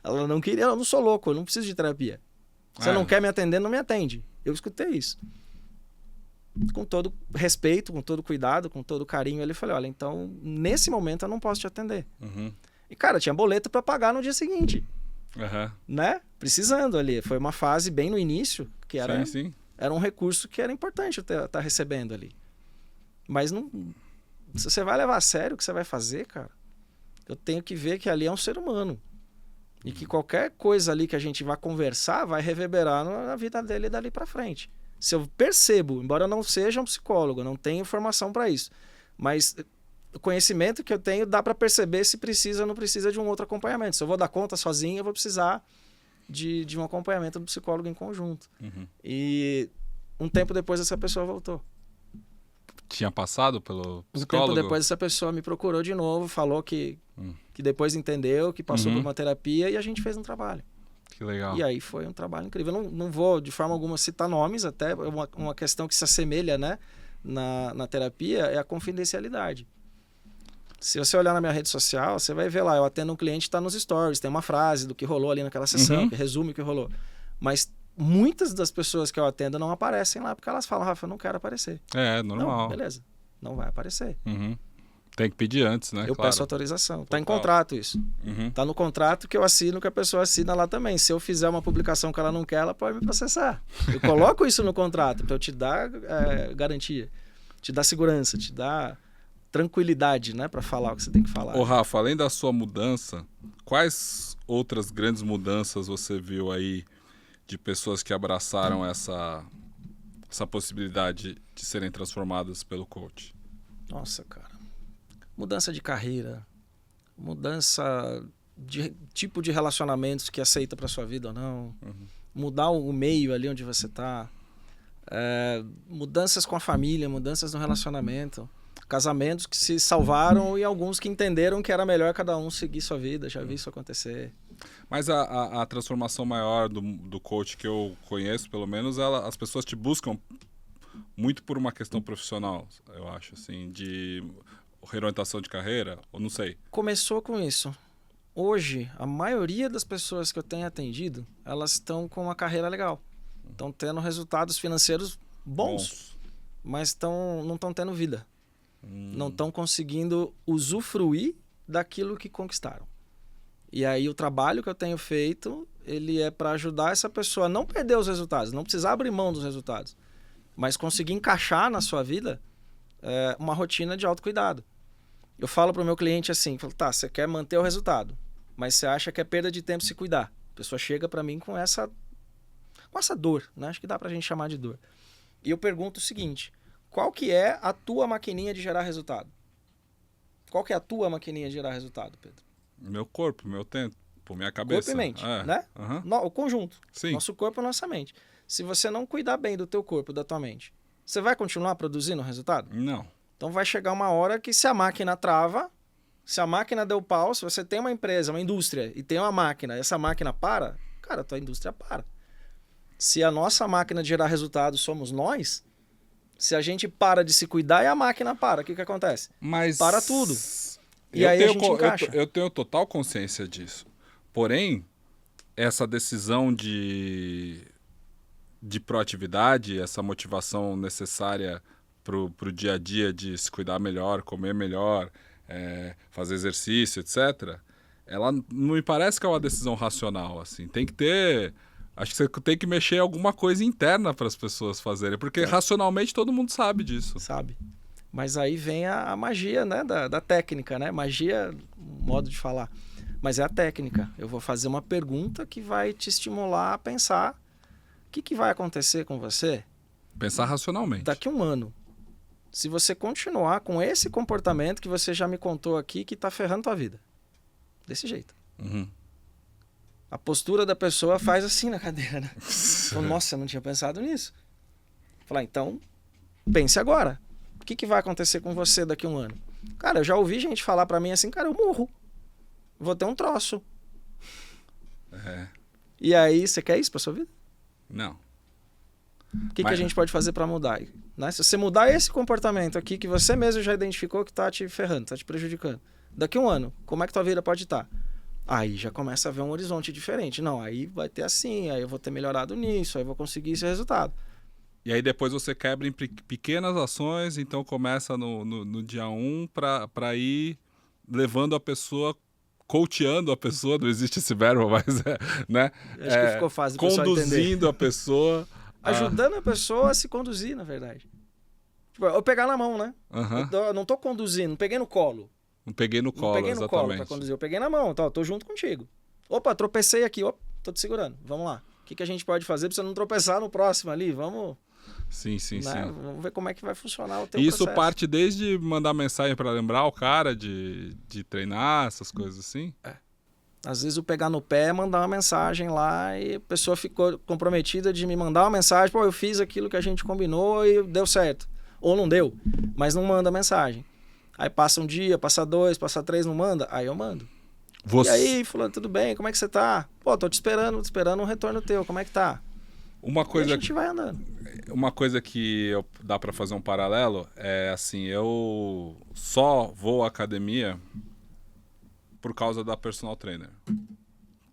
Ela não queria, eu não sou louco, eu não preciso de terapia. Você não quer me atender, não me atende. Eu escutei isso. Com todo respeito, com todo cuidado, com todo carinho, ele falou, olha, então, nesse momento eu não posso te atender. E, cara, tinha boleto para pagar no dia seguinte. Né? Precisando ali. Foi uma fase bem no início, que era, era um recurso que era importante eu estar recebendo ali. Mas não... Se você vai levar a sério o que você vai fazer, cara, eu tenho que ver que ali é um ser humano. E que qualquer coisa ali que a gente vai conversar vai reverberar na vida dele dali para frente. Se eu percebo, embora eu não seja um psicólogo, não tenho informação para isso, mas o conhecimento que eu tenho dá para perceber se precisa ou não precisa de um outro acompanhamento. Se eu vou dar conta sozinho, eu vou precisar de um acompanhamento do psicólogo em conjunto. E um tempo depois essa pessoa voltou. Tinha passado pelo psicólogo? Um tempo depois essa pessoa me procurou de novo, falou que depois entendeu, que passou por uma terapia e a gente fez um trabalho. Que legal. E aí foi um trabalho incrível. Eu não vou de forma alguma citar nomes, até uma questão que se assemelha, né, na terapia é a confidencialidade. Se você olhar na minha rede social, você vai ver lá, eu atendo um cliente que está nos stories, tem uma frase do que rolou ali naquela sessão, que resume o que rolou. Mas muitas das pessoas que eu atendo não aparecem lá, porque elas falam, Rafa, eu não quero aparecer. É, normal. Não, beleza, não vai aparecer. Tem que pedir antes, né? Eu peço autorização. Está em contrato isso. Está no contrato que eu assino, que a pessoa assina lá também. Se eu fizer uma publicação que ela não quer, ela pode me processar. Eu coloco isso no contrato para eu te dar garantia, te dar segurança, te dar tranquilidade, né, para falar o que você tem que falar. Ô Rafa, além da sua mudança, quais outras grandes mudanças você viu aí de pessoas que abraçaram essa possibilidade de serem transformadas pelo coach? Nossa, cara. Mudança de carreira, mudança de tipo de relacionamentos que aceita para sua vida ou não, mudar o meio ali onde você está, mudanças com a família, mudanças no relacionamento, casamentos que se salvaram e alguns que entenderam que era melhor cada um seguir sua vida, já vi isso acontecer. Mas a transformação maior do coach que eu conheço, pelo menos, as pessoas te buscam muito por uma questão profissional, eu acho, assim, de reorientação de carreira, ou não sei. Começou com isso. Hoje, a maioria das pessoas que eu tenho atendido, elas estão com uma carreira legal. Estão tendo resultados financeiros bons. Mas não estão tendo vida. Não estão conseguindo usufruir daquilo que conquistaram. E aí o trabalho que eu tenho feito, ele é para ajudar essa pessoa a não perder os resultados, não precisar abrir mão dos resultados, mas conseguir encaixar na sua vida uma rotina de autocuidado. Eu falo para o meu cliente assim, tá, você quer manter o resultado, mas você acha que é perda de tempo se cuidar. A pessoa chega para mim com essa dor, né? Acho que dá para a gente chamar de dor. E eu pergunto o seguinte, qual que é a tua maquininha de gerar resultado? Qual que é a tua maquininha de gerar resultado, Pedro? Meu corpo, meu tempo, minha cabeça. Corpo e mente, né? O conjunto. Sim. Nosso corpo e nossa mente. Se você não cuidar bem do teu corpo, da tua mente, você vai continuar produzindo resultado? Não. Então vai chegar uma hora que se a máquina trava, se a máquina deu pau, se você tem uma empresa, uma indústria e tem uma máquina, e essa máquina para, cara, a tua indústria para. Se a nossa máquina de gerar resultado somos nós, se a gente para de se cuidar e a máquina para, o que acontece? Mas para tudo. E aí a gente encaixa. Eu tenho total consciência disso. Porém, essa decisão de proatividade, essa motivação necessária pro dia a dia de se cuidar melhor, comer melhor, fazer exercício, etc., ela não me parece que é uma decisão racional, assim. Tem que ter... Acho que você tem que mexer alguma coisa interna para as pessoas fazerem, porque racionalmente todo mundo sabe disso. Sabe. Mas aí vem a magia, né, da técnica, né? Magia, modo de falar. Mas é a técnica. Eu vou fazer uma pergunta que vai te estimular a pensar o que vai acontecer com você. Pensar racionalmente. Daqui a um ano. Se você continuar com esse comportamento que você já me contou aqui, que está ferrando tua vida. Desse jeito. A postura da pessoa faz assim na cadeira, né? Então, nossa, eu não tinha pensado nisso. Falar, então, pense agora. O que vai acontecer com você daqui a um ano? Cara, eu já ouvi gente falar pra mim assim, cara, eu morro. vou ter um troço. É. E aí, você quer isso pra sua vida? Não. O que a gente pode fazer pra mudar? Né? Se você mudar esse comportamento aqui, que você mesmo já identificou que tá te ferrando, tá te prejudicando. Daqui a um ano, como é que tua vida pode estar? Aí já começa a ver um horizonte diferente. Não, aí vai ter assim, aí eu vou ter melhorado nisso, aí eu vou conseguir esse resultado. E aí depois você quebra em pequenas ações, então começa no dia 1 para ir levando a pessoa, coachando a pessoa, não existe esse verbo, mas né? Acho que ficou fácil pro pessoal entender. Conduzindo a pessoa. Ajudando a pessoa a se conduzir, na verdade. Tipo, eu pegar na mão, né? Eu não tô conduzindo, não peguei no colo. Não peguei no colo, exatamente. Colo pra conduzir, eu peguei na mão, tá, eu tô junto contigo. Opa, tropecei aqui, opa, tô te segurando, vamos lá. O que a gente pode fazer pra você não tropeçar no próximo ali? Vamos... Sim, sim, né? sim. Vamos ver como é que vai funcionar o teu Isso processo. parte desde mandar mensagem para lembrar o cara de treinar, essas coisas assim? Às vezes o pegar no pé é mandar uma mensagem lá e a pessoa ficou comprometida de me mandar uma mensagem, pô, eu fiz aquilo que a gente combinou e deu certo. Ou não deu, mas não manda mensagem. Aí passa um dia, passa 2, passa 3, não manda, aí eu mando. E aí, fulano, tudo bem, como é que você tá? Pô, tô te esperando um retorno teu, como é que tá? Uma coisa, e a gente vai andando. Uma coisa que dá para fazer um paralelo é assim, eu só vou à academia por causa da personal trainer.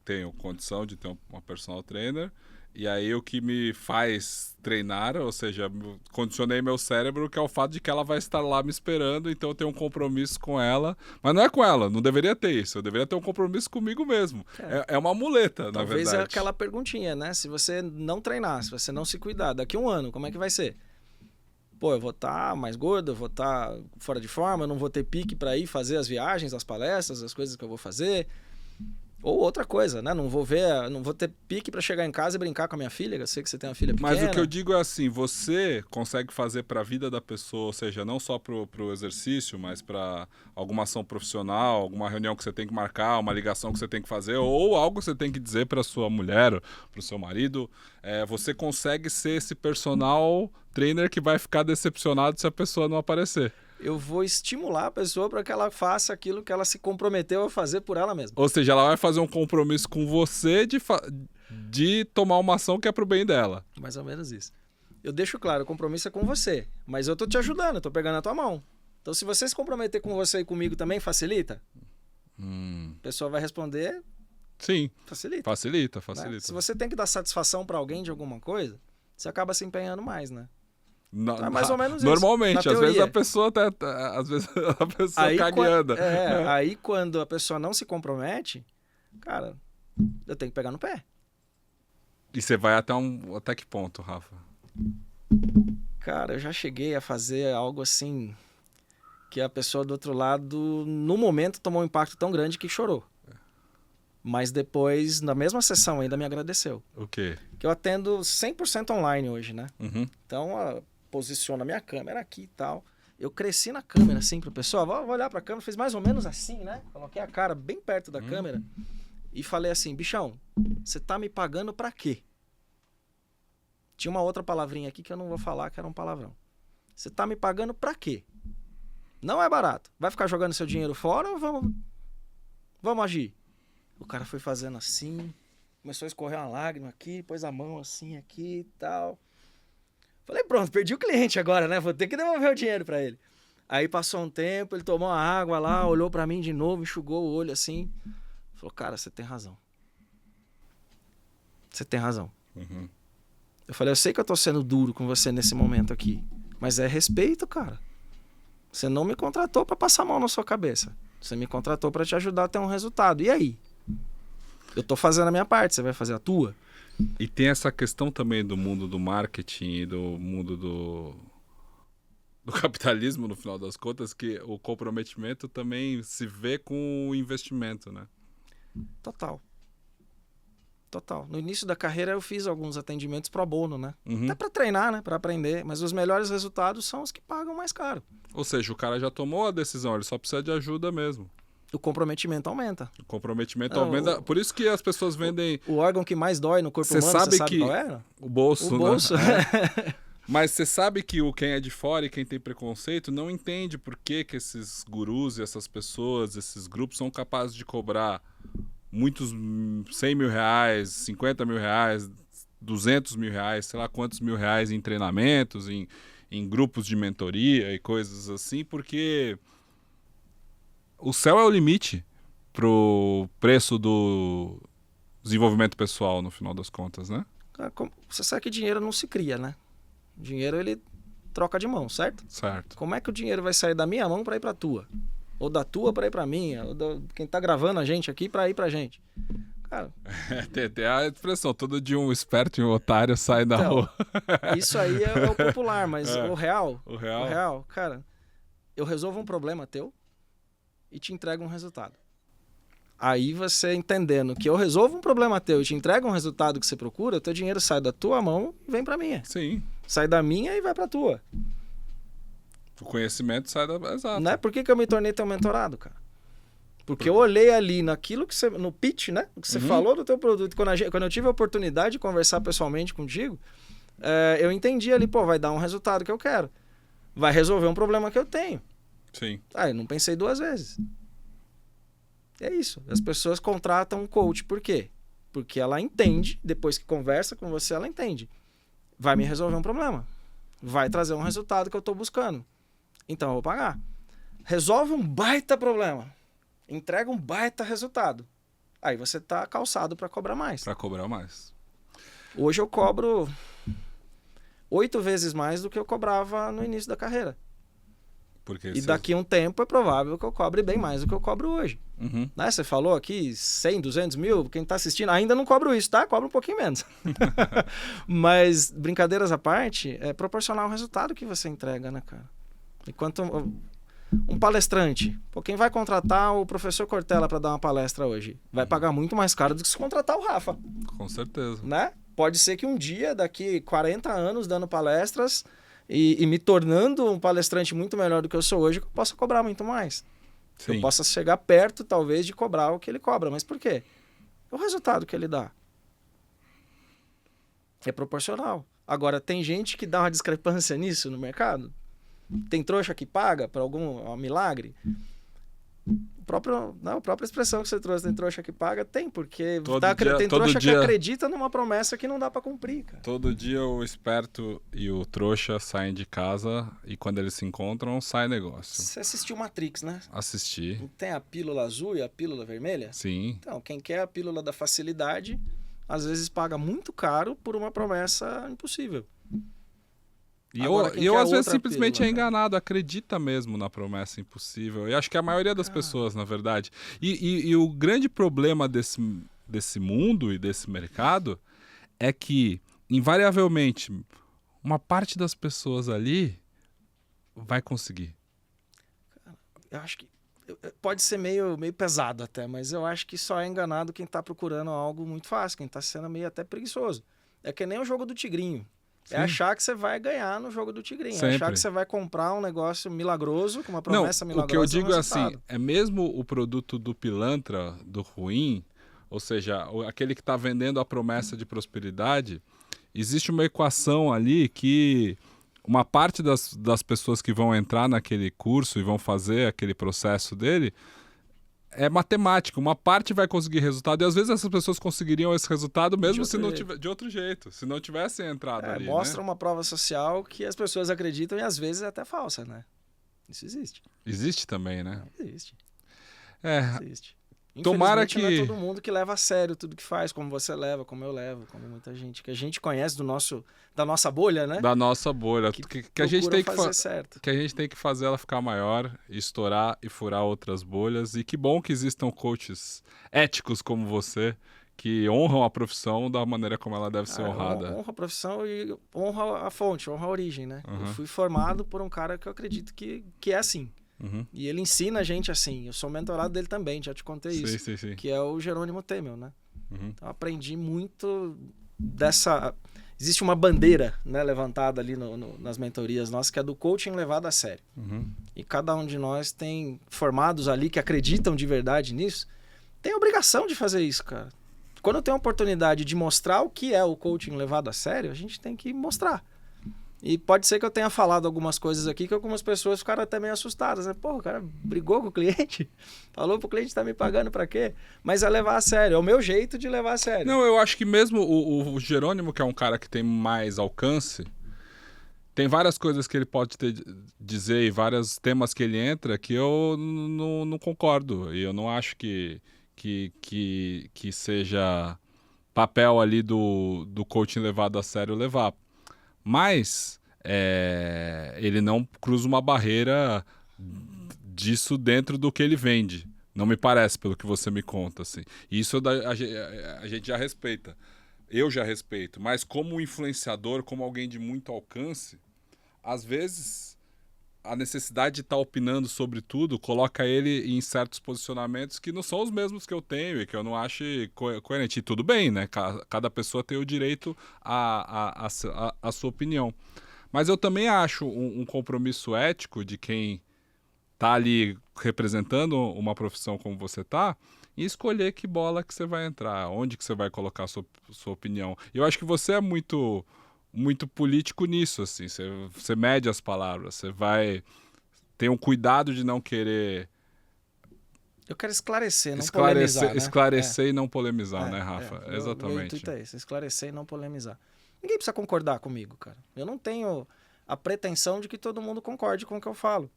Tenho condição de ter uma personal trainer e aí o que me faz treinar, ou seja, condicionei meu cérebro, que é o fato de que ela vai estar lá me esperando, então eu tenho um compromisso com ela, mas não é com ela, não deveria ter isso, eu deveria ter um compromisso comigo mesmo. É uma muleta, na verdade. Talvez é aquela perguntinha, né? Se você não treinar, se você não se cuidar, daqui a um ano, como é que vai ser? Pô, eu vou estar mais gordo, eu vou estar fora de forma, eu não vou ter pique para ir fazer as viagens, as palestras, as coisas que eu vou fazer. Ou outra coisa, né? Não vou ter pique para chegar em casa e brincar com a minha filha, eu sei que você tem uma filha pequena. Mas o que eu digo é assim, você consegue fazer para a vida da pessoa, ou seja, não só pro exercício, mas para alguma ação profissional, alguma reunião que você tem que marcar, uma ligação que você tem que fazer, ou algo que você tem que dizer para sua mulher, para o seu marido, você consegue ser esse personal trainer que vai ficar decepcionado se a pessoa não aparecer. Eu vou estimular a pessoa para que ela faça aquilo que ela se comprometeu a fazer por ela mesma. Ou seja, ela vai fazer um compromisso com você de tomar uma ação que é pro bem dela. Mais ou menos isso. Eu deixo claro, o compromisso é com você, mas eu tô te ajudando, eu tô pegando a tua mão. Então, se você se comprometer com você e comigo também, facilita? A pessoa vai responder... Sim. Facilita. Facilita. Né? Se você tem que dar satisfação para alguém de alguma coisa, você acaba se empenhando mais, né? Não, é mais ou menos normalmente, isso. às vezes a pessoa cagueanda. Aí quando a pessoa não se compromete, cara, eu tenho que pegar no pé. E você vai até que ponto, Rafa? Cara, eu já cheguei a fazer algo assim que a pessoa do outro lado, no momento, tomou um impacto tão grande que chorou. Mas depois, na mesma sessão, ainda me agradeceu. O quê? Que eu atendo 100% online hoje, né? Uhum. Então, posiciono a minha câmera aqui e tal. Eu cresci na câmera, assim, pro pessoal. Vou olhar pra câmera, fez mais ou menos assim, né? Coloquei a cara bem perto da câmera e falei assim, bichão, você tá me pagando pra quê? Tinha uma outra palavrinha aqui que eu não vou falar, que era um palavrão. Você tá me pagando pra quê? Não é barato. Vai ficar jogando seu dinheiro fora ou vamos agir? O cara foi fazendo assim, começou a escorrer uma lágrima aqui, pôs a mão assim aqui e tal. Falei, pronto, perdi o cliente agora, né? Vou ter que devolver o dinheiro pra ele. Aí passou um tempo, ele tomou uma água lá, olhou pra mim de novo, enxugou o olho assim. Falou, cara, você tem razão. Você tem razão. Uhum. Eu falei, eu sei que eu tô sendo duro com você nesse momento aqui, mas é respeito, cara. Você não me contratou pra passar a mão na sua cabeça. Você me contratou pra te ajudar a ter um resultado. E aí? Eu tô fazendo a minha parte, você vai fazer a tua? E tem essa questão também do mundo do marketing e do mundo do capitalismo, no final das contas, que o comprometimento também se vê com o investimento, né? Total. No início da carreira eu fiz alguns atendimentos pro bono, né? Uhum. Até pra treinar, né? Pra aprender. Mas os melhores resultados são os que pagam mais caro. Ou seja, o cara já tomou a decisão, ele só precisa de ajuda mesmo. O comprometimento aumenta. O comprometimento aumenta. Por isso que as pessoas vendem... O órgão que mais dói no corpo humano, você sabe qual é? O bolso, O bolso. Né? Mas você sabe que quem é de fora e quem tem preconceito não entende por que esses gurus e essas pessoas, esses grupos são capazes de cobrar muitos 100 mil reais, 50 mil reais, 200 mil reais, sei lá quantos mil reais em treinamentos, em grupos de mentoria e coisas assim, porque o céu é o limite pro preço do desenvolvimento pessoal, no final das contas, né? Você sabe que dinheiro não se cria, né? Dinheiro, ele troca de mão, certo? Certo. Como é que o dinheiro vai sair da minha mão para ir para tua? Ou da tua para ir para minha? Ou quem tá gravando a gente aqui para ir pra gente? Cara, Tem a expressão, todo dia um esperto e um otário sai da então, rua. isso aí é o popular, mas o real, cara, eu resolvo um problema teu e te entrego um resultado. Aí você entendendo que eu resolvo um problema teu e te entrego um resultado que você procura, o teu dinheiro sai da tua mão e vem pra minha. Sim. Sai da minha e vai pra tua. O conhecimento sai da... Exato. Né? Por que eu me tornei teu mentorado, cara? Porque eu olhei ali naquilo que você... No pitch, né? O que você falou do teu produto. Quando eu tive a oportunidade de conversar pessoalmente contigo, eu entendi ali, pô, vai dar um resultado que eu quero. Vai resolver um problema que eu tenho. Sim. Eu não pensei duas vezes. É isso. As pessoas contratam um coach. Por quê? Porque ela entende, depois que conversa com você, ela entende. Vai me resolver um problema. Vai trazer um resultado que eu estou buscando. Então eu vou pagar. Resolve um baita problema. Entrega um baita resultado. Aí você está calçado para cobrar mais. Para cobrar mais. Hoje eu cobro 8 vezes mais do que eu cobrava no início da carreira. E daqui a um tempo é provável que eu cobre bem mais do que eu cobro hoje. Né? Você falou aqui 100, 200 mil, quem está assistindo ainda não cobro isso, tá? Cobro um pouquinho menos. Mas, brincadeiras à parte, é proporcional ao resultado que você entrega, né, cara? Enquanto um palestrante, quem vai contratar o professor Cortella para dar uma palestra hoje, vai pagar muito mais caro do que se contratar o Rafa. Com certeza. Né? Pode ser que um dia, daqui 40 anos, dando palestras... E me tornando um palestrante muito melhor do que eu sou hoje, que eu possa cobrar muito mais. Sim. Eu possa chegar perto, talvez, de cobrar o que ele cobra. Mas por quê? É o resultado que ele dá. É proporcional. Agora, tem gente que dá uma discrepância nisso no mercado? Tem trouxa que paga para algum milagre? A própria expressão que você trouxe, tem trouxa que paga, tem, porque tem trouxa que acredita numa promessa que não dá pra cumprir, cara. Todo dia o esperto e o trouxa saem de casa e quando eles se encontram, sai negócio. Você assistiu Matrix, né? Assisti. Tem a pílula azul e a pílula vermelha? Sim. Então, quem quer a pílula da facilidade, às vezes paga muito caro por uma promessa impossível. E eu às vezes simplesmente é enganado, acredita mesmo na promessa impossível. E acho que a maioria das pessoas, na verdade. E o grande problema desse mundo e desse mercado é que, invariavelmente, uma parte das pessoas ali vai conseguir. Eu acho que pode ser meio pesado até, mas eu acho que só é enganado quem está procurando algo muito fácil, quem está sendo meio até preguiçoso. É que nem o jogo do tigrinho. Sim. É achar que você vai ganhar no jogo do tigrinho. Sempre. É achar que você vai comprar um negócio milagroso, com uma promessa milagrosa. O que eu digo é assim, é mesmo o produto do pilantra, do ruim, ou seja, aquele que está vendendo a promessa de prosperidade, existe uma equação ali que uma parte das pessoas que vão entrar naquele curso e vão fazer aquele processo dele é matemática. Uma parte vai conseguir resultado e às vezes essas pessoas conseguiriam esse resultado mesmo se não tiver de outro jeito, se não tivessem entrado ali. Mostra uma prova social que as pessoas acreditam e às vezes é até falsa, né? Isso existe. Existe também, né? Existe. Existe. Tomara que... não é todo mundo que leva a sério tudo que faz, como você leva, como eu levo, como muita gente. Que a gente conhece da nossa bolha, né? Da nossa bolha. Que a gente tem que fazer certo. Que a gente tem que fazer ela ficar maior, estourar e furar outras bolhas. E que bom que existam coaches éticos como você, que honram a profissão da maneira como ela deve ser honrada. Honra a profissão e honra a fonte, honra a origem, né? Eu fui formado por um cara que eu acredito que é assim. E ele ensina a gente assim. Eu sou mentorado dele também, já te contei isso. Sim. Que é o Jerônimo Temel, né? Então eu aprendi muito dessa... Existe uma bandeira, né, levantada ali nas mentorias nossas, que é do coaching levado a sério. E cada um de nós tem formados ali que acreditam de verdade nisso, tem a obrigação de fazer isso, cara. Quando eu tenho a oportunidade de mostrar o que é o coaching levado a sério, a gente tem que mostrar. E pode ser que eu tenha falado algumas coisas aqui que algumas pessoas ficaram até meio assustadas, né? Pô, o cara brigou com o cliente, falou pro cliente tá me pagando pra quê? Mas é levar a sério, é o meu jeito de levar a sério. Não, eu acho que mesmo o Jerônimo, que é um cara que tem mais alcance, tem várias coisas que ele pode dizer e vários temas que ele entra que eu não concordo. E eu não acho que seja papel ali do coaching levado a sério levar. Mas ele não cruza uma barreira disso dentro do que ele vende. Não me parece, pelo que você me conta. Assim. E isso a gente já respeita. Eu já respeito. Mas como influenciador, como alguém de muito alcance, às vezes a necessidade de estar opinando sobre tudo coloca ele em certos posicionamentos que não são os mesmos que eu tenho e que eu não acho coerente. E tudo bem, né? Cada pessoa tem o direito à sua opinião. Mas eu também acho um compromisso ético de quem está ali representando uma profissão como você está e escolher que bola que você vai entrar, onde que você vai colocar a sua opinião. Eu acho que você é muito político nisso, assim. Você mede as palavras, você vai ter um cuidado de não querer... Eu quero esclarecer, não polemizar, né? Esclarecer e não polemizar, né, Rafa? Exatamente. Meu intuito é esse, esclarecer e não polemizar. Ninguém precisa concordar comigo, cara. Eu não tenho a pretensão de que todo mundo concorde com o que eu falo.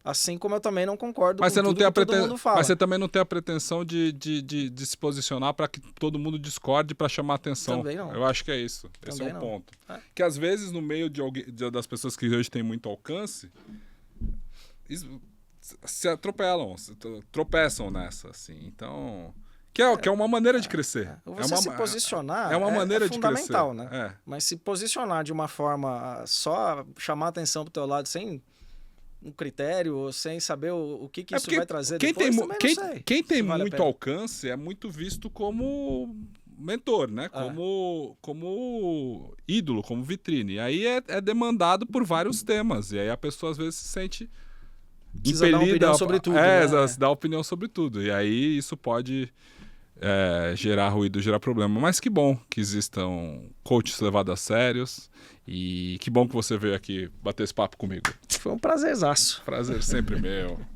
Assim como eu também não concordo com tudo que todo mundo fala. Mas você também não tem a pretensão de se posicionar para que todo mundo discorde para chamar atenção. Também não. Eu acho que é isso. Esse é o ponto. Que às vezes no meio das pessoas que hoje têm muito alcance, se atropelam, tropeçam nessa. Assim. Então... Que é uma maneira de crescer. Você se posicionar é uma maneira de fundamental, crescer. Né? Mas se posicionar de uma forma só chamar atenção pro teu lado sem um critério, ou sem saber o que isso vai trazer depois, quem tem muito alcance é muito visto como mentor, né? Como ídolo, como vitrine. E aí é demandado por vários temas. E aí a pessoa às vezes se sente impelida dar opinião sobre tudo. Dar opinião sobre tudo. E aí isso pode gerar ruído, gerar problema. Mas que bom que existam coaches levados a sérios. E que bom que você veio aqui bater esse papo comigo. Foi um prazerzaço. Prazer sempre meu.